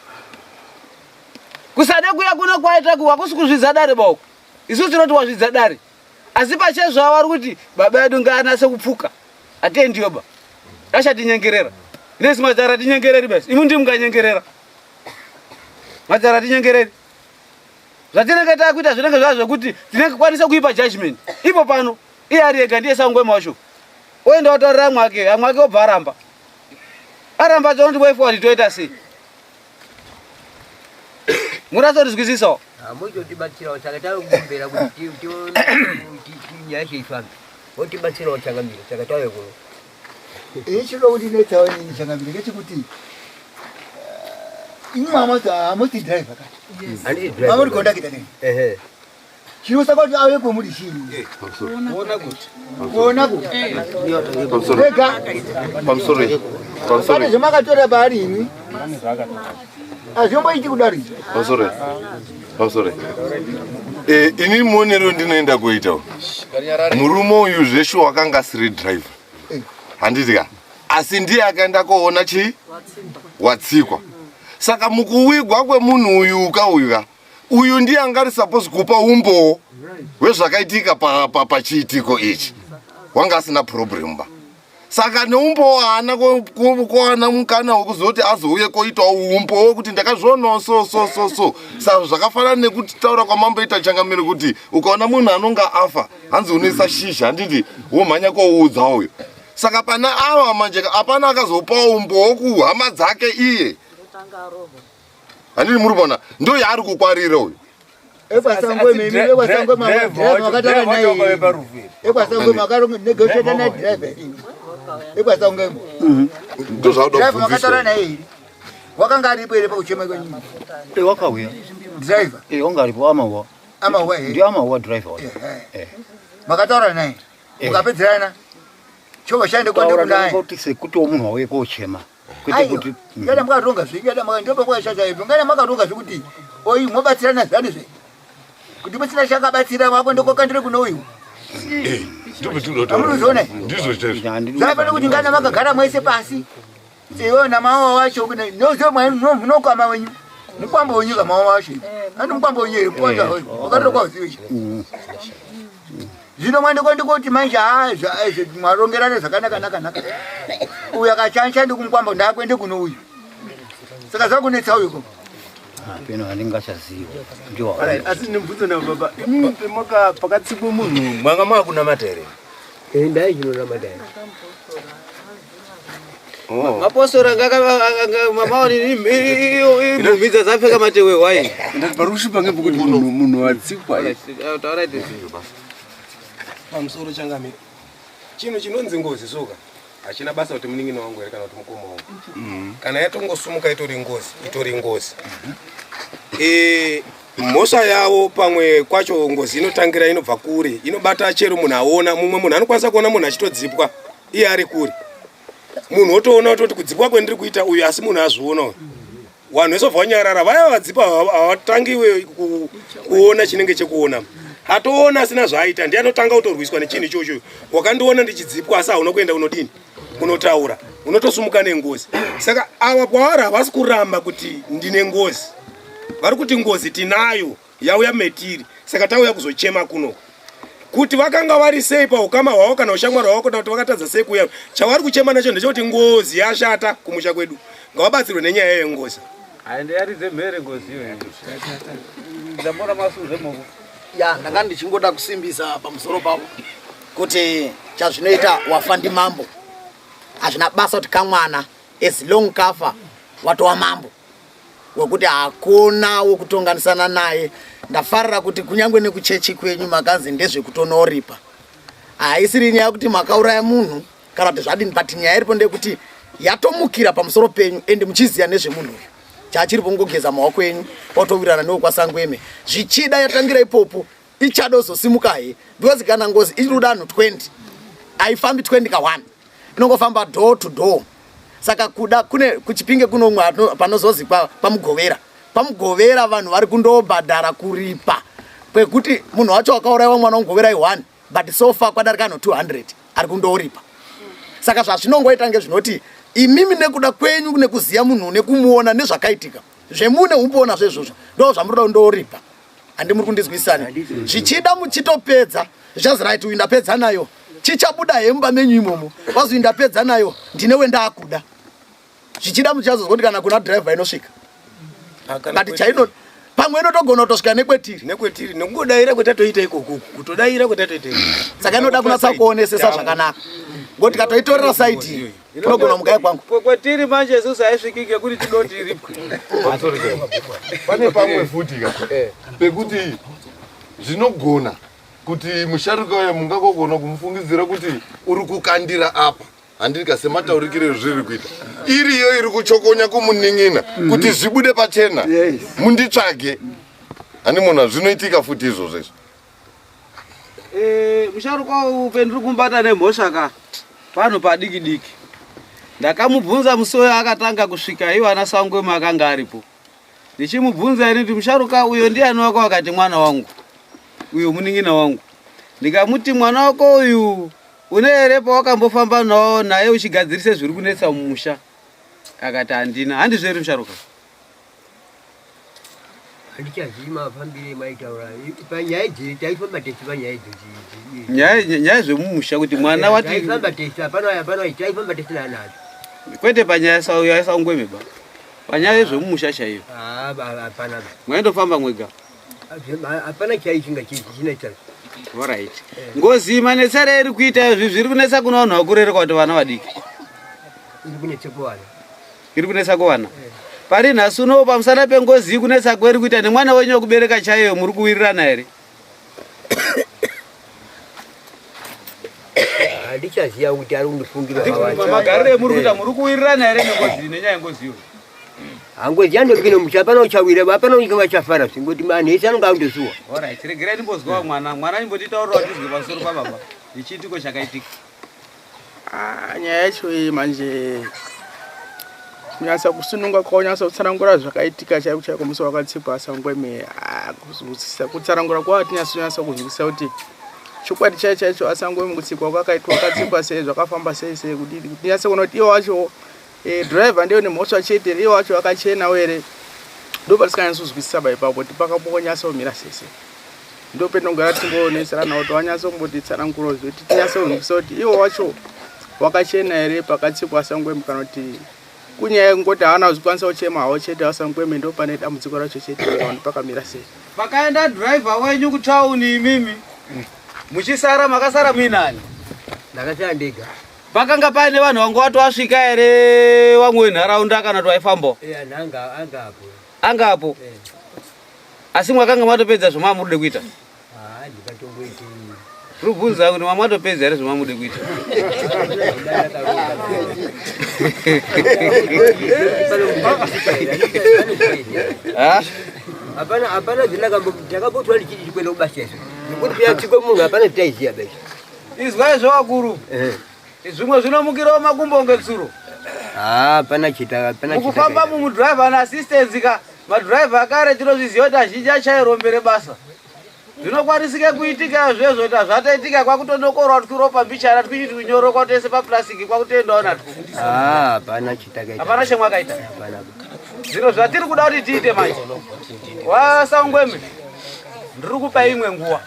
Kusade kuya kuno kwaita kuwa kusikuzvidza dare bauko. Isu tinoti wazvidza dare. Asi pachezvo vari kuti baba edu ngaanase kupfuka. Atendiyo ba. Achatinyengerera. Nesi majara tinyengereri basi. Imu ndi munganyengerera. Majara tinyengereri. Zvatinenge takuita zvinenge zvazvo kuti tinenge kwanisa kuipa judgment. Ipo pano iye ari ega ndiye sangwema wacho. Oenda otaurira mwake, amwake obva aramba. Aramba chonoti way forward toita sei. Murazorizwisisawo. Muchotibatsirawo saka takumbera kuti nyaya cheifamba. Wotibatsirawo changamiro saka tauye kuno. Ichiro kuti netsawo nini changamiro ngechekuti imwe amoti driver kati. Ani driver. Amuri conductor nini. Chinosaka kuti ave kwemuri chini. Kuona kuti. Kuona kuti. Pamsori. Pane zvamakatora paari imwi. Azvomboiti kudarika. Pamsori. Ini muonero ndinoenda kuita. Murume uyu zvesho wakanga asiri driver. Handitika. Asi ndiye akaenda koona chi? Watsikwa. Saka mukuwigwa kwemunhu uyu ukauya. Uyu ndiye angari suppose kupa umbo wezvakaitika pachiitiko ichi. Wanga asina problem ba. Saka neumbo haana kuwana mukana wekuzoti azouye koitawo umbo wekuti ndakazvionawo so. Saka zvakafanana nekuti taura kwamamboita changamiro kuti ukaona munhu anonga afa hanzi unoisa shisha handiti womhanya koudza uyo. Saka pana ava manje apana akazopawo umbowo kuhama dzake iye. Handiri muri kuona ndo yaari kukwarira uyu. Ekwasangwe mimi ekwasangwe makatara naye. Ekwasangwe makarongo negotiate na driver. Ekwasangwe. Ndo zvauda Driver makatara kubvunzisa. naye. Wakanga aripo ere pakuchema kwenyu? Wakauya. Driver. Wanga aripo amawa. Amawa Ndio amawa driver. Makatara naye. Mukapedzerana. Chova shande kwende kunaye. Kuti sekuti munhu wauye kochema. Kwete kuti ngana makaronga zvingada maka kwa shasha ipo ngana makaronga zvikuti oyi mobatsirana zvani zve kuti musina shakabatsira wako ndokokandire kuno uyu Ndizvo chezvo. zvafana kuti ngana makagara mwese pasi iwona mawa wacho kuti nozo munokama wenyu mukwambo wenyika mawa wacho andi mukwambo wenyere kuwanda hoyi wakatira kwazivi zvino mwende kuti manje mwarongerane zvakanaka naka uyu akachansha ndikumkwamba ndakwende kuno uyu saka zvakunetsa uyuko peno handingachaziva ndio asi nimvudze na baba maka Akatsika Munhu mwanga makuna matere ndai chinona madai Maposora mamaoni mubvidza dzapfeka matewe wai. Ndaparushipa ngekuti munhu watsikwa. Taura izvi. Pamusoro changamira. Chino chinonzi Ngozi soka. Achina basa kuti muningina wangu ere kana kuti mukoma wangu. Kana yatongosumuka itori Ngozi. Mhosva yawo pamwe kwacho Ngozi inotangira inobva kure. Inobata chero munhu aona mumwe munhu anokwanisa kuona munhu achitodzipwa iye ari kure. Munhu otoona kuti kudzipwa kwendiri kuita uyu asi munhu azviona. Vanhu vese vanyarara vaya vadzipa havatangiwe kuona chinenge chekuona. Hatoona asina zvaita ndiye anotanga kutorwiswa nechinhu ichocho. Wakandiona ndichidzipwa asi hauna kuenda unodini? Unotaura. Unotosumuka neNgozi. Saka ava kwavari havasi kuramba kuti ndine Ngozi. Vari kuti Ngozi tinayo yauya metiri. Saka tauya kuzochema kuno. Kuti vakanga vari sei paukama hwavo kana ushamwari hwavo kuti vakatadza sei kuuya. Chavari kuchema nacho ndechekuti Ngozi yashata kumusha kwedu. Ngavabatsirwe nenyaya yeNgozi. Handiyaridze mhere Ngozi iyoyo. Ndambona masuze moko. Ya ndanga ndichingoda kusimbisa pamusoro pavo kuti chazvinoita wafa ndimambo hazvina basa kuti kamwana as long kafa watova mambo wekuti hakuna wokutonganisana naye. Ndafarira kuti kunyangwe nekuchechi kwenyu makanzi ndezvekutonoripa haisiri nyaya kuti makauraya munhu kana kuti zvadini, but nyaya iripo ndekuti yatomukira pamusoro penyu ende muchiziya nezvemunhu uyu chachiripo ngogeza maoko enyu watovirana newekwasangweme zvichida yatangira ipopo ichadozosimukahe because kana Ngozi iri danho 20 haifambi 20 ka1 inongofamba door to door. Saka kuda kune kuchipinge kunomwe panozozi pamugovera vanhu vari kundobhadhara kuripa kwekuti munhu wacho wakaurayiwa mwana wamugovera i1 but so far kwadarika no 200 ari kundoripa. Saka zvazvinongoita ngezvinoti imimi nekuda kwenyu nekuziya munhu nekumuona nezvakaitika zvemune umboona zvezvozvo ndo zvamuroda kundoripa. Handi muri kundizwisani zvichida muchitopedza zvichaziraiti uyu ndapedza nayo chichabuda hemba menyu imomo wazi ndapedza nayo ndine wendakuda zvichida muchazozwa kuti kana kuna driver inosvika but chaino pamwe inotogona kutosvika nekwetiri nekungodaira kwetatoita ikoko kutodaira kwetatoita. Saka inoda kunatsa kuonesesa zvakanaka ngoti katoitorera saiti inogona mukai kwangu kwetiri manje isusu haisvikike kuti tidoti iripo. Pane pamwe futi pekuti zvinogona kuti musharuka uya mungagogona kumufungidzira kuti uri kukandira apa handika semataurikire zviri kuita iriyo iri kuchokonya kumuning'ina kuti zvibude pachena munditsvage. Handi munhu zvinoitika futi izvozvo izvo. Musharuka upenduri kumbata nemhosva ka pano padiki diki. Ndakamubvunza musoyo akatanga kusvika iwo ana Sangwema akanga aripo. Ndichimubvunza ini kuti musharuka uyo ndiani wako akati mwana wangu. Uyo muning'ina wangu. Ndikamuti mwana wako uyu une ere pawakambofamba nawo naye uchigadzirise zviri kunetsa mumusha. Akati handina. Handizveri musharuka. Handichazima pambire maitaura panyaya idzi taifamba techipanyaya idzi nyaya zvemumusha kuti mwana wati taifamba techi apana taifamba techi nanacho kwete panyaya yaSangweme ba panyaya zvemumusha chaiyo. Hapana mwaindofamba mwega hapana chaichinga chinaita Alright. Ngozi manetsere iri kuita izvi zviri kunetsa kuna vanhu vakurere kuti vana vadiki. Iri kunetsa kuvana. Pari nhasi uno pamusana pengozi kunetsa kweri kuita nemwana wenyu wekubereka chaiyo muri kuwirirana here? Ndichaziva kuti ari kundifungira magariro emuri kuita muri kuwirirana here nengozi nenyaya yengozi iyo? Ngozi yandopinda muchapana uchawira vapana unyika vachafara singoti manhesi anonga andozuwa. Alright, regerai ndimbozwa mwana imbotitaurirawo tizwe pamusoro pababa. Ichiitiko chakaitika. Nyaya yacho iyi manje kunyasa kusununga kwaunyasa kutsanangura zvakaitika chaiko chaiko musi wakatsikwa Asangweme kuzwisisa kutsanangura kwatinyasa kuzwisisa kuti chokwadi chaicho Asangweme kutsikwa kwakaitwa wakatsikwa sei zvakafamba sei kuti tinyase kuona kuti iwo wacho driver ndiyo neMota chete iwo wacho wakachena were ndopa tisikanyasozwisisa ipapo kuti pakambonyasa kumira sese ndo petinogara timbooneserana kuti wanyasa kumbotitsanangura kuti tinyase kuzwisisa kuti iwo wacho wakachena here pakatsikwa Asangweme kana kuti kunyaya ngoti haana zvikwanisa kuchema hawo chete Asangweme ndo pane dambudziko racho chete kuti pakamira sei. Pakaenda driver wenyu kutauni imimi muchisara makasara muinani? Ndakasara ndega. Pakanga paine vanhu vanga watosvika here vamwe wenharaunda kana kuti vaifambawo? Angapo. Asi mwakanga matopedza zvoma muri kuda kuita? Ndikatongoiti rubvunza kuti mamatopedza here zvoma muri kuita? hapana ndakambotwa ndichiti chikwenda kubasa izvo nekuti piyatsikwe munhu hapana titaiziya basi. Izwai zvovakuru zvimwe zvinomukirawo makumbo ngetsuro. Hapana chita mukufamba mumudriver neassistance ka madriver akare tinozviziva kuti azhinji achairombere basa. Zvinokwanisike kuitika zvezvo kuti zvataitika kwakutondokorwa twiropa mbichana twichiti kunyoro kwatoise paplastic kwakutoendawo natwo. Hapana chitakaita. Hapana chemwakaita. Zviro zvatiri kuda kuti tiite manje. Wasangweme ndiri kupa imwe nguva.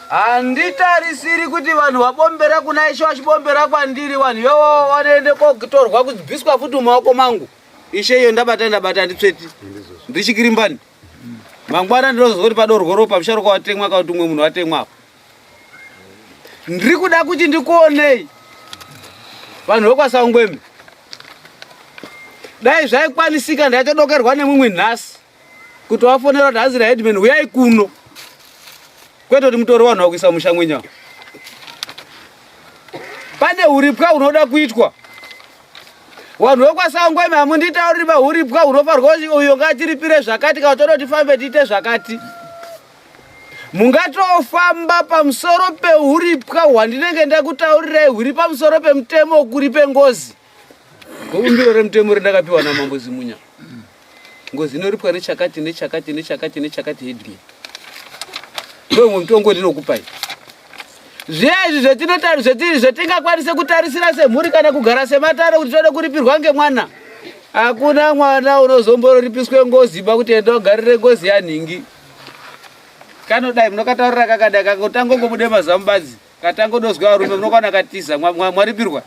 Handitarisiri kuti vanhu vabombera kuna Ishe vachibombera kwandiri vanhu ivovo vanoende kotorwa kubviswa futi mumaoko mangu. Ishe iyo ndabata nditsveti ndichikirimbani. Mangwana ndinozozwa kuti padorogoro pamusharuka watemwa kana kuti umwe munhu watemwa. Ndiri kuda kuti ndikuonei vanhu vokwaSangweme. Dai zvaikwanisika ndaitodokerwa nemumwe nhasi kuti wafonera kuti hazira headman uyai kuno. Kwete kuti mutori vanhu vakuisa mushamwenya. Pane uripwa unoda kuitwa. Vanhu vokwaSangweme hamunditauriri pauripwa hunofarwa uyo ngatiripire zvakati kana toda kuti tifambe tiite zvakati. Mungatofamba pamusoro peuripwa hwandinenge ndakutaurirai huri pamusoro pemutemo kuri pengozi. Kuumbiro remutemo rendakapiwa naMambo Zimunya. Ngozi inoripwa nechakati headman. Ndomwe mutongo ndinokupai. Zvezvi zvetingakwanise kutarisira semhuri kana kugara sematare kuti tode kuripirwa ngemwana. Hakuna mwana unozomboripiswe Ngozi kuti enda ugarire Ngozi yanhingi. Kanodai munokataurira kakadai kakotangongobude mazambadzi. Katangodozwa varume munokwana katiza mwaripirwa.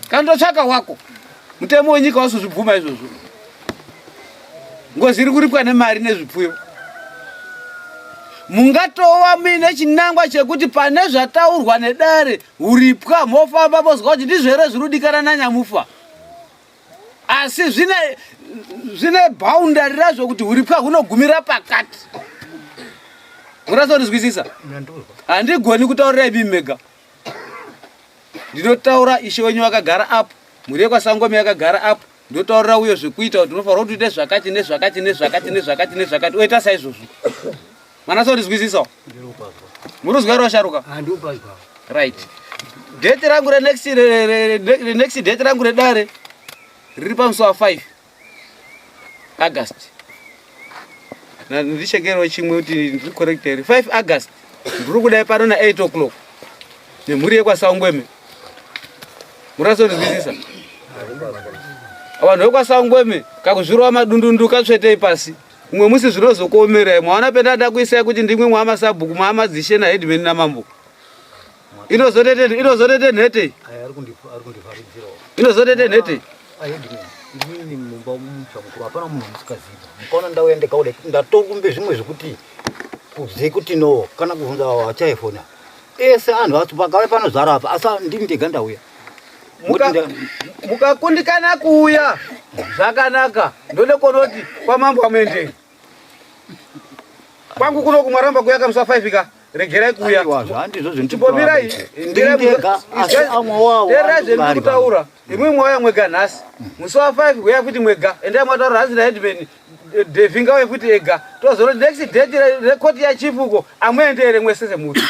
Kandotsvaka wako. Mutemo wenyika wasuzvibvuma izvozvo. Ngozi iri kuripwa nemari nezvipfuyo. Mungatova muine chinangwa chekuti pane zvataurwa nedare uripwa mofamba mozwa kuti ndizvo here zvinodikana nanyamufa. Asi zvine boundary razvo kuti uripwa hunogumira pakati. Murasonzwisisa? Handigoni kutaurira imi mega. Ndinotaura Ishe wenyu wakagara apo, mhuri yekwaSangweme yakagara apo. Ndotaurira uyo zvekuita kuti unofanira kuti uite zvakati nezvakati oita saizvozvo. Manasonzwisisa? Muruzwa rwasharuka? Handopazwa. Right. Date rangu next date rangu redare riri pamusi wa5 August. Na ndichekero chimwe kuti ndiri correct here. 5 August. Ndiri kudai pano na 8 o'clock. Nemhuri yekwaSangweme. Murasonzwisisa? Vanhu vekwaSangweme kakuzvirova madundundu katsvetei pasi. Mwe musi zvinozokuomerai mwaona pendada kuisai kuti ndimwe mwamasabhuku mwamadzishe naheadman naMambo. Inozotete nhete. Inozotete nhete. Inini mumba mumcha mukuru hapana munhu musikaziva. Mukaona ndauya ndikaona ndatokumbe zvimwe zvekuti kuzive kuti no kana kuvunza wachaifona ese anhu atipagare panozara apa asa ndini ndega ndauya mukakundikana kuuya zvakanaka ndode konoti kwamambo amende kwangu kuno kumwaramba kuya kamusa 5 ka regerai kuya chibomirai teerai zveni kutaura imwe mwauya mwega nhasi musi wa5 kuya futi mwega endai mwataura hasi naedman devhinga we futi ega tozoti next date rekoti yachifuko amwendere mwese semuti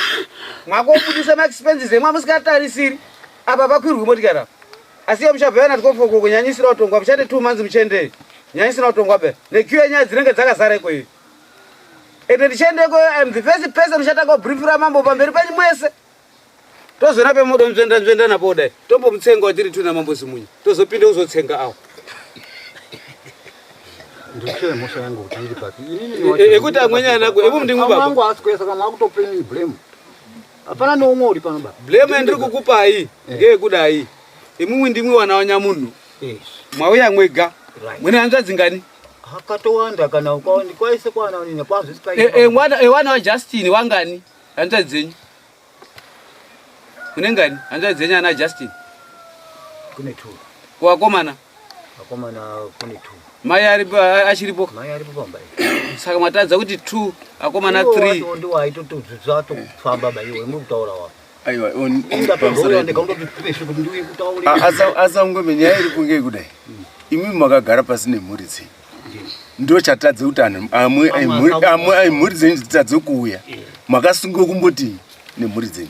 mwakobudisa maexpenses emwe amusingatarisiri apa pakwirwe motikari apa asi iyo muchabva yana tikofoko kunyanyisira utongwa muchate 2 months muchenderi nyanyisira utongwa be nekiu nyaya dzinenge dzakazara ikweyo ende ndichiendeko I'm the first person uchatanga kubriefira mambo pamberi penyu mwese tozona pemodo nzvenda napo kudai tombomutsenga watiri tuna mambo simunyi tozopinde kuzotsenga awo ekuti amweni anako epo ndimwe baba apana noumwe uri pano baba blame ndiri kukupai ngeyekudai imwimwi ndimwe wana wanyamunhu mwauya mwega mwene hanzvadzi ngani akatowanda kana kwaise kwana nini kwanzo wana waJustin wangani hanzvadzi dzenyu mune ngani hanzvadzi dzenyu ana Justin kune 2 kuvakomana kune 2 mai achiripo pambai saka mwatadza kuti 2 akomana 3 ndiwo aitotodzidzato kufamba baiwe mukutaura wa aiwa asa asangombe nyaya iri kunge kudai imi makagara pasi nemhuri dzenyu ndo chatadze kuti anhu amwe aimhuri dzenyu dzitadze kuuya makasunga kumboti nemhuri dzenyu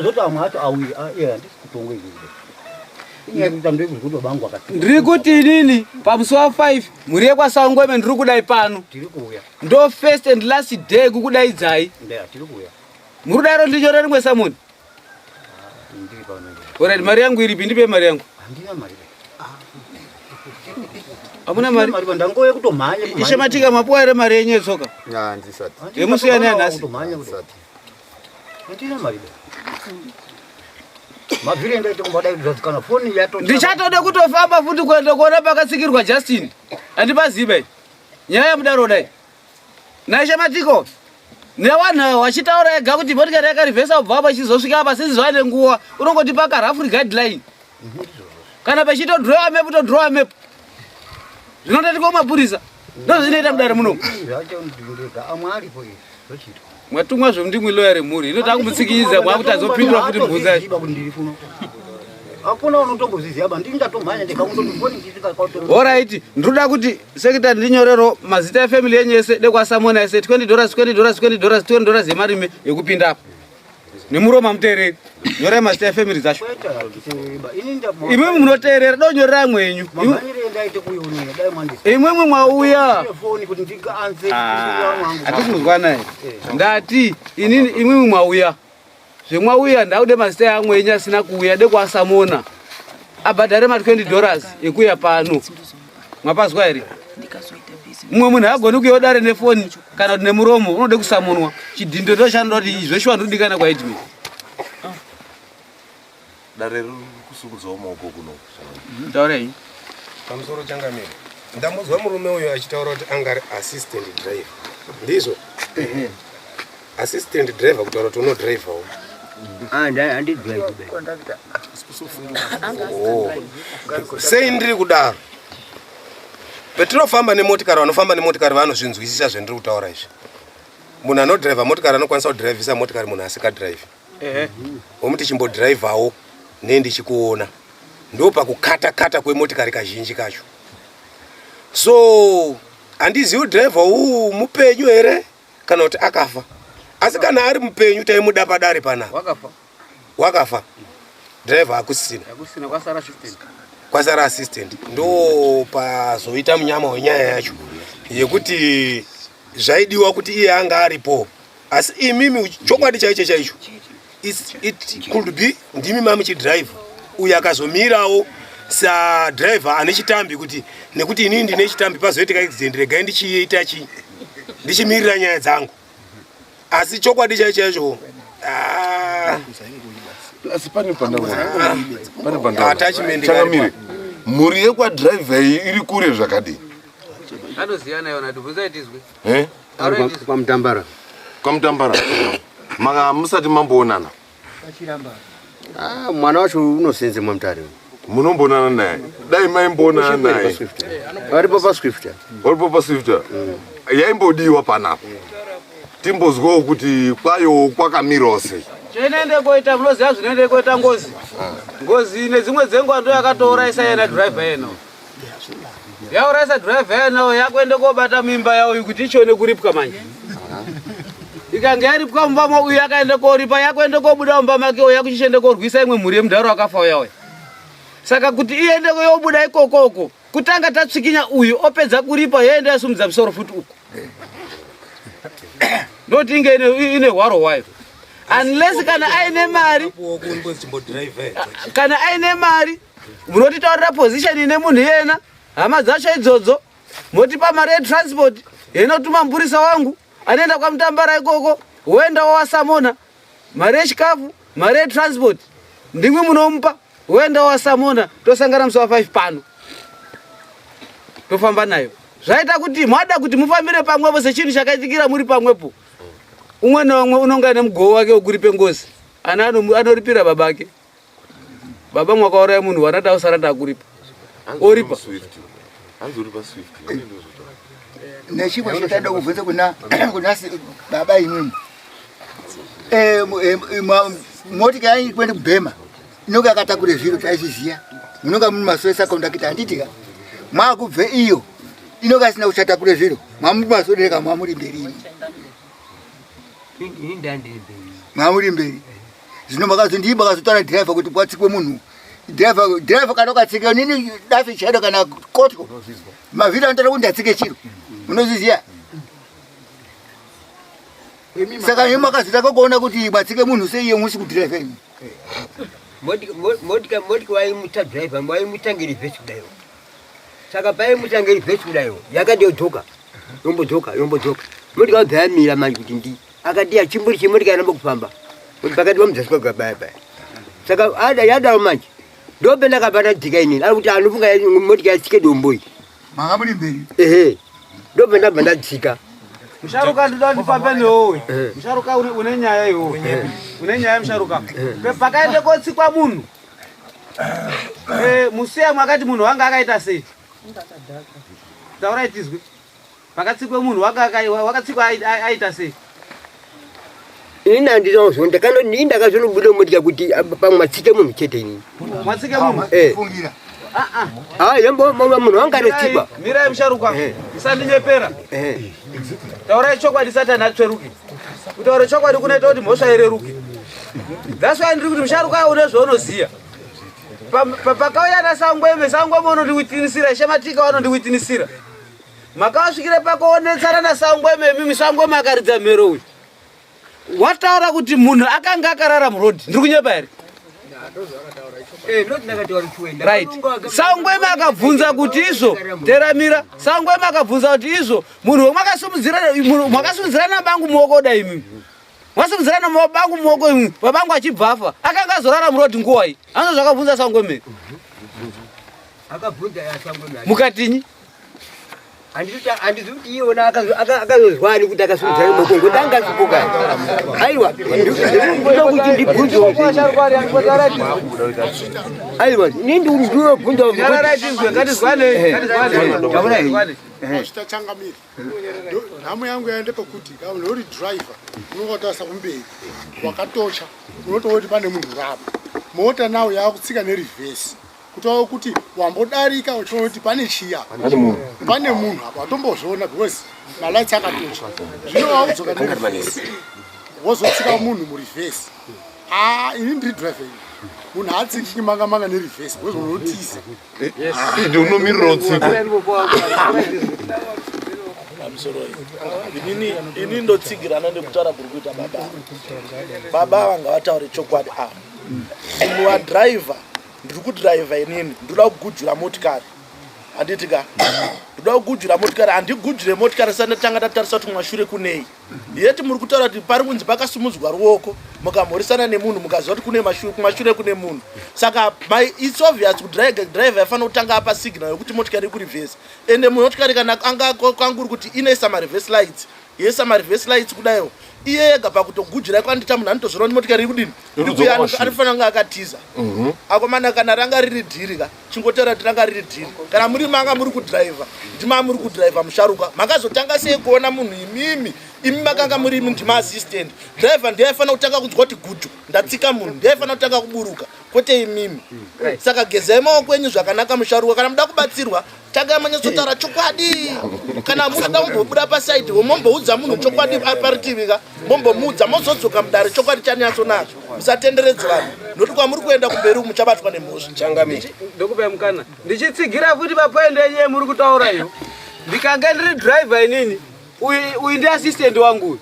zoti amwe ato auye handisi kutonga ndiri kuti inini pamusi wa5 mhuri yekwasangweme ndiri kudai pano ndo first and last day kukudaidzai muri daro ndinyorera rimwe samoni orati mari yangu iripi ndipe mari yangu hamuna mari ishe matika mapuwa ere mari yenyu yetsoka yemusiyana yanhasi ndichatode kutofamba futi kuenda kuona pakatsikirwa Justin handipazibe nyaya yemudaro dai naishe matiko nevanhu vachitaura ega kuti motikari yakarivhesa kubva apa chizosvika apa sezizva nenguva unongoti pakarafuri guideline kana pachitodrowa mepu todrowa mepu zvinototiko mapurisa ndozvinoita mudare muno mwatumwa zvomundimwi loya remhuri inotanga kumutsikidza mwakuti azopindura futi mubvunza yacho alright ndinoda kuti sekita ndinyorero mazita efamily yenyu yese dekwasamona yese $20 yemarime yekupinda apa nemuroma muteereri nyorai mazita efamily dzacho imwemwe munoteerera donyorera mwenyu imwemwe mwauya hatikunzwanai ndati inini imwemwe mwauya zvemwauya ndaude mazita amwenyu asina kuuya dekwasamona abhadhare $20 ekuya pano mwapazwa here mumwe munhu agoni kuyodare nefoni kana kuti nemuromo unode kusamonwa chidhindo ndo chanoda kuti zveshuwa ndodikana kwaitime dare kusukudzawo maoko kuno taurei pamusoro changamire ndambozwa murume uyo achitaura kuti angari assistant driver ndizvo assistant driver kutaura kuti unodrivawo sei ndiri kudaro petinofamba nemotikari vanofamba nemotikari vanozvinzwisisa zvendiri kutaura izvi munhu anodhiraivha motikari anokwanisa kudhiraivhisa motikari munhu asikadhiraivhi omuti chimbodhiraivhawo nendichikuona ndo pakukata kwemotikari kazhinji kacho so handizivi dhiraivha uyu mupenyu here kana kuti akafa asi kana ari mupenyu taimuda padare panapa wakafa dhiraivha hakusisina kwasara assistant ndo pazoita munyama wenyaya yacho yekuti zvaidiwa kuti iye anga aripo asi imimi chokwadi chaicho it could be ndimi mamuchidhiraivha uyu akazomirawo sadhiraivha ane chitambi kuti nekuti inini ndine chitambi pazoitika accident regai ndichiita ndichimirira nyaya dzangu asi chokwadi chaicho asi pane pandachangamire mhuri yekwadhiraivha iyi iri kure zvakadini Anoziana yona tubvuzaitizwe. Kwamutambara. Kwamutambara. Maka musati mamboonana. Mwana wacho unosenze mwamtare. Munombonana naye. Dai maimboonana naye. Aripo pa Swift. Aripo pa Swift. Yaimbodiwa panapa. Timbozwawo kuti kwayo kwakamirose. Chenende koita munoziva zvinoende koita Ngozi. Ngozi nedzimwe dzenguva ndo yakatouraisa yena driver yeno. Yauraisa driver yeno yakuende kobata mimba yawo kuti ichione kuripwa manje. Ikange yaripwa mumba uyu yakaende koripa yakuende kobuda mumba make uyu yakuchishende korwisa imwe mhuri yemudharo wakafa uyawe. Saka kuti iende yobuda ikokoko kutanga tatsvikinya uyu opedza kuripa yoenda yasumudza musoro futi uko. Noti inge ine hwaro hwayo. Unless kana aine mari munotitaurira position ine munhu yena hama dzacho idzodzo motipa mari yetransport inotuma mupurisa wangu anoenda kwamutambara ikoko woenda wasamona mari yechikafu mari yetransport ndimwe munomupa woenda wasamona tosangana musi wa5 pano tofamba nayo zvaita kuti mwada kuti mufambire pamwepo sechinhu chakaitikira muri pamwepo. Umwe naumwe unonga nemugoo wake wokuripe Ngozi. Ana anoripira babake. Baba mwakauraya munhu wanada usarada akuripa. Oripa. Anzuripa Swift. Nechimwe chetanda kubvunza kuna baba imwimwe. Motikari kwende kubhema. Inonga yakatakure zviro taizviziya. Munonga muri masoesa kondakita handitika. Mwakubve iyo. Inonga isina kuchatakure zviro. Mwamuri masodeka mwamuri mberi. Mwamuri mberi. Zvino makazondimba kazotaura driver kuti kwatsikwe munhu. Driver kana katsika nini dafi chado kana kotko. Mavhiri anotara kuti ndatsike chiro. Unozviziya? Saka yema makazotaka kuona kuti mwatsike munhu sei musi kudriver imi. Motika waimuta driver waimutangiri vhesi kudayo. Saka paimutangiri vhesi kudayo yakadiotoka. Yombodzoka. Motika wabhamira manje kuti ndi akadia chimburi chimotika yana kufamba pakati wamdzaswa gabaya. Saka yadaro manje ndopenda kabana dzika inini ari kuti anofunga motika yasike domboi makamuri mberi ndopenda banda dzika musharuka ndoda ndifambe newe musharuka une nyaya iwe une nyaya musharuka pakaende kotsikwa munhu musiya mwakati munhu wanga akaita sei taura itizwe pakatsikwe munhu wakatsikwa aita sei. Ina ndizonzo ndakazonobuda motika kuti pamwatsike munhu chete inini. Mwatsike munhu? Fungira. Yambo munhu wanga anotsipa. Mira musharuka. Musandinyepera. Taura chokwadi Satani atsveruke. Kutaura chokwadi kunoita kuti mhosva ireruke. That's why ndiri kuti musharuka une zvaunoziya. Pakauya nasangweme sangweme unondiwitinisira shematika wanondiwitinisira. Makasvikire pakuonetsana nasangweme mimi sangweme akaridza mhero uyu. Wataura kuti munhu akanga akarara murodi ndiri kunyepa here. Right. Sangweme akabvunza kuti izvo teramira. Sangweme akabvunza kuti izvo munhu mwakasumudzirana bangu muoko dai imi. Mwasumudzirana bangu muoko imi. Babangu achibva afa akanga azorara murodi nguwa iyi. Anzo zvakabvunza Sangweme. Akabvunza ya Sangweme. Mukatinyi? Andizvi kuti iwona akazozwani kuti akasumudzirana muoko tanga kupoka. Aiwa kuti ndibvunzo. Aiwa nindi ndiyo bvunzo. Chitachangamira nhamu yangu yaende pekuti lori driver unongotarisa kumberi wakatocha unotoona kuti pane munhu rapo mota nawo yakutsika nerivhesi kutaura kuti wambodarika uchiona kuti pane chiya pane munhu apo watombozviona because malaitsi akatocha zvino wakudzoka nerivhesi wozotsika munhu murivhesi ini ndiri driver munhu hatsiki manga nerivhesi because unotiza ndio unomirira utsiku ini ndotsigirana nekutaura kuri kuita baba vanga vataure chokwadi munhu wadhiraivha ndiri kudhiraivha inini ndoda kugujura motikari handitika kuda kugujira motikari handigujire motikari sandatanga tatarisa kuti mashure kunei yeti muri kutaura kuti pari kunzi pakasumudzwa ruoko mukamhorisana nemunhu mukaziva kuti kune kumashure kune munhu saka it's obvious kuti driver yafanira kutanga apa signal yokuti motikari iri kurivhesa ende motikari kana anga kwanguri kuti inoisa mareverse lights yesa mareverse lights kudaiwo iye yega pakutogujira kwandita munhu anotozora kuti motikari iri kudini ikuya anofanira kunge akatiza akomana kana ranga riri dhiri ka chingotera kuti ranga riri dhiri kana muri manga muri kudhiraivha ndima muri kudhiraivha musharuka makazotanga sei kuona munhu imi makanga muri ndima assistant driver ndiye aifanira kutanga kunzwa kuti gudu ndatsika munhu ndiye aifanira kutanga kuburuka kwete imimi saka gezai maoko enyu zvakanaka musharuka kana muda kubatsirwa taga manyatsotaura chokwadi kana munoda kumbobuda pasaidi momboudza munhu chokwadi paritivi ka mombomuudza mozodzoka mudare chokwadi chanyatsonaka musatenderedza vanhu nokuti kwamuri kuenda kumberi muchabatwa nemhosva ndokupai mukana ndichitsigira futi papoende yenye muri kutaura iyo ndikanga ndiri driver inini uyu ndi assistant wangu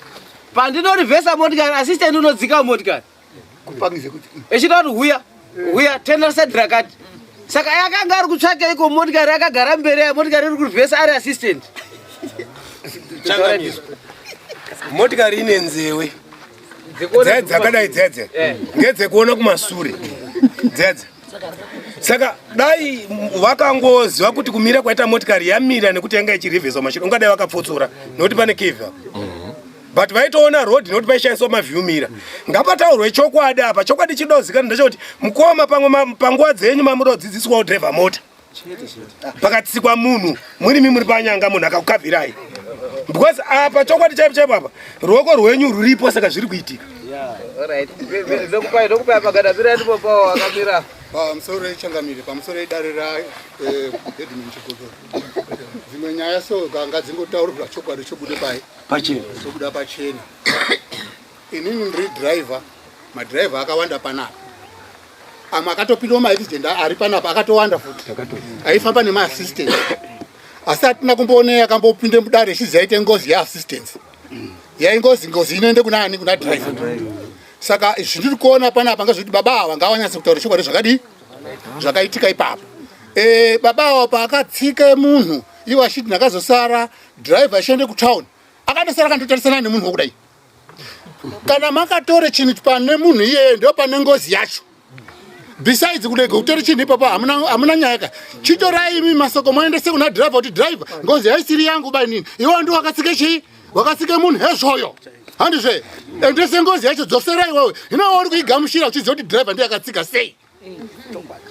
pandinorivhesa motikari assistant unodzika motikari echida kuti huya tenda sedrakati saka yakanga ari kutsvaka iko motikari akagara mberi ya motikari iri kurivhesa ari assistant motikari ine nzewe dzakadai dzedze ngedzekuona kumasure dzedze saka dai vakangoziva kuti kumira kwaita motikari yamira nekuti yanga ichirivheswa mashure ungadai vakapfutsura nokuti pane kivha but vaitoona road nokuti paishandiswa mavhiumira ngapataurwe chokwadi apa chokwadi chidozikana ndechekuti mukoma pamwe panguva dzenyu mamurodzidziswawo driver mota pakatsikwa munhu murimi muri panyanga munhu akakukabvirai because apa chokwadi chaipo chaipo apa ruoko rwenyu ruripo saka zviri kuitika ndokupai pagadabira ndipopawo akamira pamusoro rechangamire pamusoro edare raedmin chigodoro dzimwe nyaya so ngadzingotaurirwa chokwadi chobude chobuda pachena inini ndiri driver madriver akawanda panapa amwe akatopindawo maagent ari panapa akatowanda futi aifamba nemaassistant asi hatina kumboonea akambopinde mudare chizaite ngozi yeassistance ngozi inoende kunani kuna driver saka zvindiri kuona panapa ngazvoti baba ava ngavanyatsa kutaura chokwadi zvakadii zvakaitika ipapo baba ava paakatsike munhu iwo achiti ndakazosara driver achiende kutown akandosara akandotarisana nemunhu wokudai kana makatore chinhu pane munhu iyeye ndo pane ngozi yacho besides kudege utore chinhu ipapo hamuna nyaya chitorai imi masoko moendese kuna driver kuti driver ngozi haisiri yangu bainini iwo ndi wakatsike chii wakatsike munhu hezvoyo handizve endese ngozi yacho dzoserai iwewe hino uri kuigamushira uchiziva kuti driver ndiye akatsika sei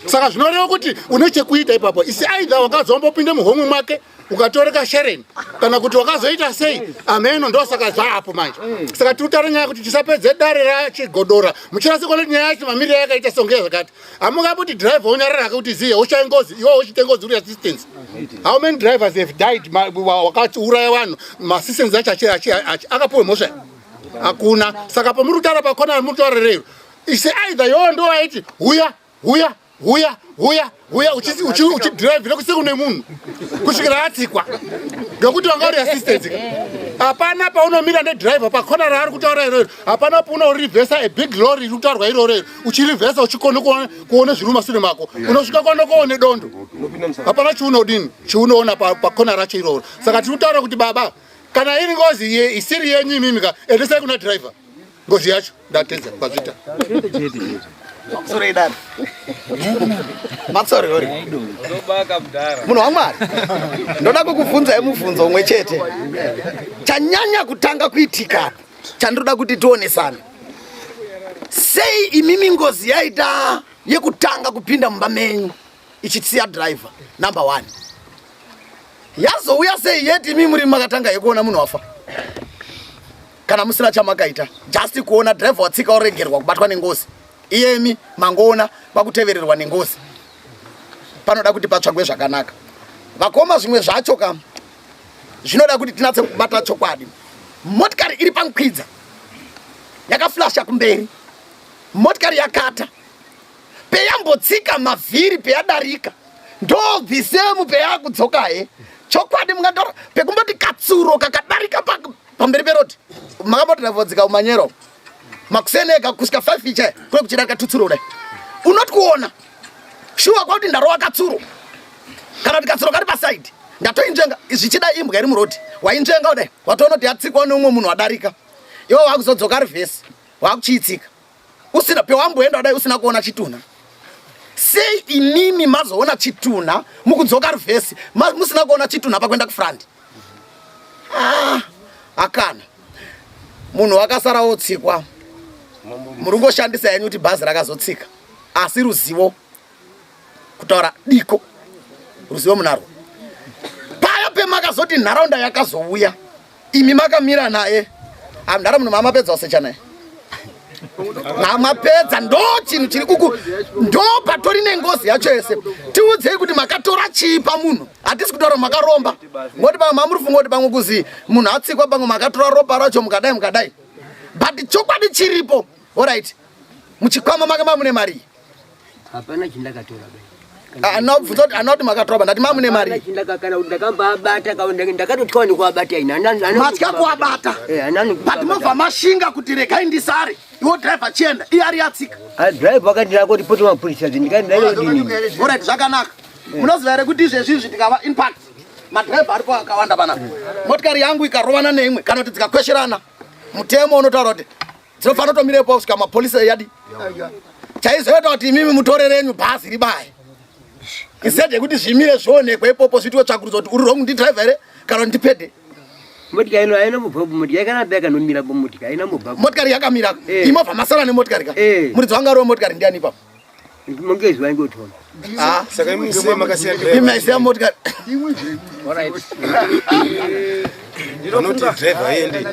saka zvinoreva kuti une chekuita ipapo isi aidha wakazombopinde muhomwe make ukatoreka shereni kana kuti wakazoita sei ameno ndo saka zvapo manje saka tirutaura nyaya kuti tisapedze dare rachigodora muchirasikone nyaya yacho mamiriro yakaita songe zvakati hamungapoti driver unyarara kuti ziye ushai ngozi iwo uchite ngozi uri assistance how many drivers have died wakauraya vanhu maassistance acho akapuwe mhosva hakuna saka pamuri kutaura pakona mutaura rero isi aidha iwo ndo waiti huya uchidhiraivhira kusekune munhu kusvikira atsikwa ngekuti wanga uri assistance hapana paunomira nedriver pakona raari kutaura iroro hapana paunorivhesa abig lorry iri kutaurwa irorero uchirivhesa uchikone kuone zviri mumashure mako unosvika kwanokoone dondo hapana chiunodini chiunoona pakona racho iroro saka tiri kutaura kuti baba kana iri ngozi isiri yenyu imimika endesai kuna driver ngozi yacho ndatedza kwazvita Sorry, Matsori hori. Munhu waMwari. Ndoda kukubvunza mubvunzo umwe chete. Chanyanya kutanga kuitika. Chandoda kuti tionesane. Sei imimi ngozi yaita yekutanga kupinda mumba menyu ichisiya driver number 1. Yazouya sei yeti imimi muri makatanga yekuona munhu wafa. Kana musina chamakaita. Just kuona driver watsika orengerwa kubatwa nengozi. Iyemi mangona pakutevererwa nengozi panoda kuti patsvagwe zvakanaka vakoma zvimwe zvacho kam zvinoda kuti tinatse kubata chokwadi motikari iri pankwidza yakaflasha kumberi motikari yakata peyambotsika mavhiri peyadarika ndobvisemu peyakudzokahe chokwadi mungatora pekumboti katsuro kakadarika pamberi peroti makambotinavodzika umanyero makuseneka kusika 5 ichaye kule kuchida katutsuro dai unoti kuona shuwa kwakuti ndarowa katsuro kana tikadziro kari pasaidi ndatoinjenga zvichida imbwa iri murodi wainjenga kudai watoona kuti yatsikwa neumwe munhu wadarika iwo wakuzodzoka rivhesi wakuchiitsika usina pewamboenda kudai usina kuona chitunha sei inimi mazoona chitunha mukudzoka rivhesi musina kuona chitunha pakuenda kufrandi akana munhu wakasara wotsikwa muri ngoshandisa yenyu kuti bhazi rakazotsika asi ruzivo kutaura diko ruzivo munarwo paya pemakazoti nharaunda yakazouya imi makamira naye amndara munhu mamapedza usecha naye mamapedza ndo chinhu chiri kuku ndo patori nengozi yacho yese tiudzei kuti makatora chii pamunhu hatisi kutaura makaromba ngoti pamwe mamuri funga kuti pamwe kuzi munhu atsikwa pamwe makatora ropa racho mukadai but chokwadi chiripo alright muchikwama make mamune mari hapana chindakatora anoti makatora ndati mamune mari ndakambabata ndakatotwa nekuabata matya kuabata but mobva mashinga kuti regai ndisare iwo driver chienda iye ari yatsika driver akandira kuti poto mapurisa ndingaidini alright zvakanaka munoziva here kuti izvezvizvi tikava impact madriver aripo akawanda panapa motikari yangu ikarovana neimwe kana kuti dzikakwesherana mutemo unotaura kuti dzinofanira kutomirepo kusvika mapolisa yadi chaizoita kuti imimi mutore renyu bhazi ribaye instead yekuti zvimire zvionekwe ipopo zvitiwe tsvakurudzo kuti uri wrong ndidriver here kana ndipedhe motikari ino haina mubhabhu motikari yakanapa yakanomira pamotikari haina mubhabhu motikari yakamira imovha masara nemotikari ka muridzi wanga ariwo motikari ndiani ipapo mongezi vaingotona saka imaisiya motikari anoti driver aende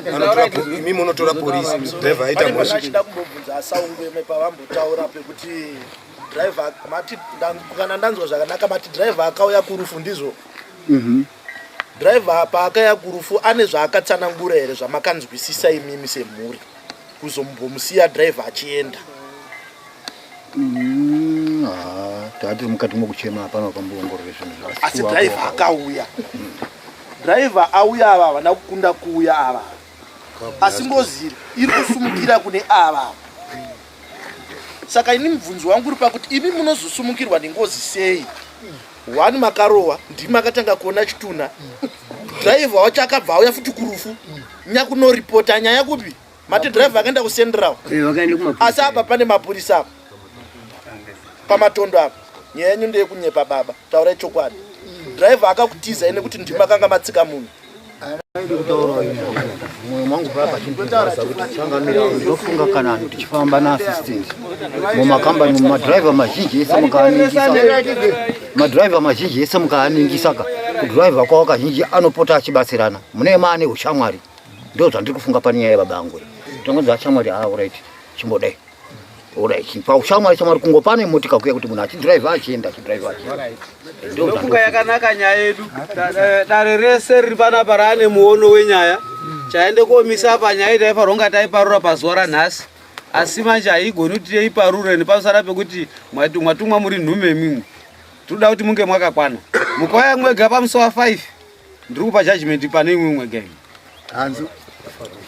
mimi unotora polisi driver aita mwachida kumbobvunza asaungweme pavambotaura pekuti driver mati kana ndanzwa zvakanaka mati driver akauya kurufu ndizvo driver paakauya kurufu ane zvaakatsanangura here zvamakanzwisisa imimi semhuri kuzombomusiya driver achienda tati mukati mokuchema hapana wakamboongorore zvinhu asi driver akauya driver auya ava havana kukunda kuuya ava asi Ngozi iri kusumukira kune ava saka ini mubvunzo wangu uri pakuti imi munozosumukirwa neNgozi sei wani makarova ndimi makatanga kuona chitunha driver wacho akabva auya futi kurufu nyakunoripota nyaya kupi mati driver akaenda kusenderawo asi apa pane mapurisa apa pamatondo apa nyaya yenyu ndeyekunyepa baba taurai chokwadi driver akakutiza ine kuti ndimi makanga matsika munhu mwoyo mangu papa chinditarisa kuti changamira ndofunga kana tichifamba naassistant mumakambani mumadriver mazhinji ese mukaaningisaka kudriver kwawo kazhinji anopota achibatsirana mune maane ushamwari ndo zvandiri kufunga panyaya yebaba angu tongodza ashamwari alright chimbodai alright paushamwari chamwari kungopane motika kuya kuti munhu achidriver achienda ndofunga yakanaka nyaya yedu dare rese riri panapa raane muono wenyaya chaende komisa panyaya taifaronga taiparura pazuva ranhasi asi manje haigoni kuti teiparure nepamusara pekuti mwatumwa muri nhume mimwe toda kuti munge mwakakwana mukauya mwega pamusi wa5 ndiri kupa judgment pane imwe mwega imi hanzu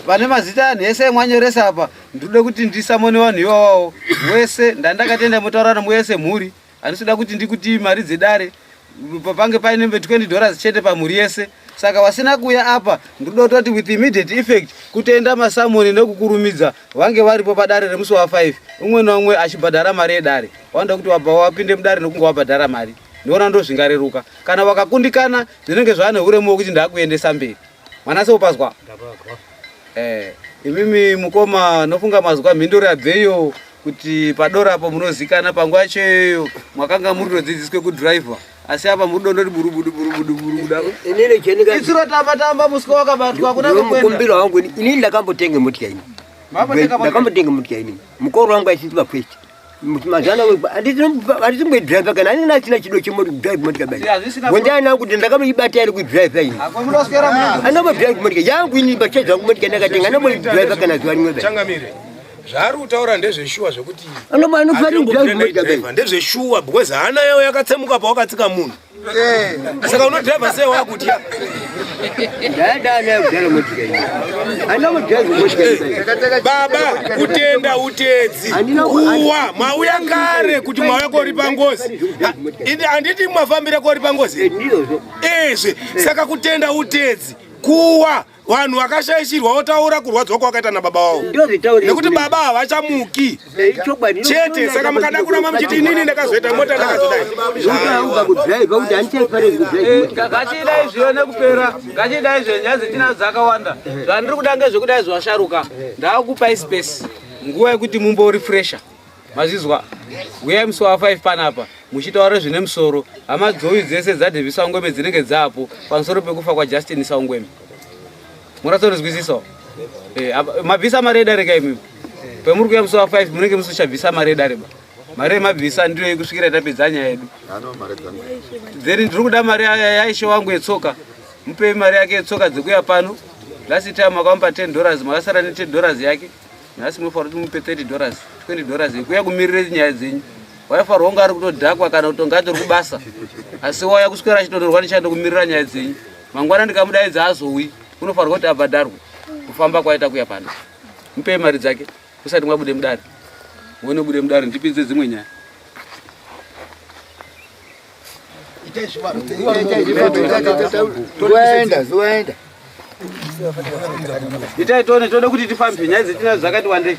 pane mazita anhu ese mwanyoresa apa ndiri kuti ndisamone vanhu iwawawo wese ndandakatenda mutaurana muyese mhuri handisida kuti ndikuti mari dzedare pange paine $20 chete pamhuri yese saka wasina kuya apa ndinoda kutoti with immediate effect kutoenda masamoni nekukurumidza vange varipo padare remusi wa5 umwe naumwe achibhadhara mari yedare wanda kuti wabva wapinde mudare nekunge wabhadhara mari ndiona ndo zvingareruka kana wakakundikana zvinenge zvaane uremu wekuti ndakuendesa mberi mwana seupazwa imimi mukoma nofunga mazwa mhinduro yabveyo kuti padora apo munozikana panguva yacho mwakanga muri kudzidziswe kudriver asi apa muri dondoti burubudu isiro tamba musika wakabatwa kuna mukumbiro wangu ini ndakambotenge motika ini ndakambotenge motika ini mukoro wangu aisinziva kwesti mazana handisingwe driver kana ani nachina chido chemodrive motika bai gondani angu kuti ndakamoibata iri kudriver ini anamodrive motika yangu ini bacha dzangu motika ndakatenga anamodriver kana zuva rimwe bai zvaari kutaura ndezveshuwa zvekuti ndezveshuwa because hana yawo yakatsemuka pawakatsika munhu saka unodriver sei wakutya Baba kutenda utedzi kuwa mauya kare kuti mauya kori pangozi anditi mwafambira kori pangozi izvi saka kutenda utedzi kuwa vanhu vakashaishirwa votaura kurwadzwa kwakaita nababa wavo nekuti baba havachamuki chete saka mukada kuramba muchiti inini ndakazoita mota ndakazodai ngachidai zvione kupera ngachidai zvenyazi tinazo dzakawanda zvandiri kuda ngezvekudai zvasharuka ndaakupai space nguva yekuti mumborefresha mazvizwa uyai musi wa5 panapa muchitaura zvine musoro hama dzowi dzese dzadhevi Sangweme dzinenge dzapo pamusoro pekufa kwaJustin Sangweme muratonzwisisawo mabvisa mareda rega imimi pemuri kuya musi wa5 munenge musichabvisa mareda reba mari yemabvisa ndiyo yekusvikira tapedza nyaya yedu dzeri ndiri kuda mari yaishe wangu yetsoka mupei mari yake yetsoka dzekuya pano last time makamupa $10 makasara ne$10 yake nhasi munofanira kuti mupe $30 $20 yekuya kumirire nyaya dzenyu waifarwa unga ari kutodhakwa kana kutonga tori kubasa asi wauya kuswera achitondorwa ndichando kumirira nyaya dzenyu mangwana ndikamudaidza azouyi unofanirwa kuti abhadharwe kufamba kwaita kuya pano mupei mari dzake usati mwabude mudare muone bude mudare ndipinze dzimwe nyaya itai tone tode kuti tifambe nyaya dzetinadzo dzakati wandei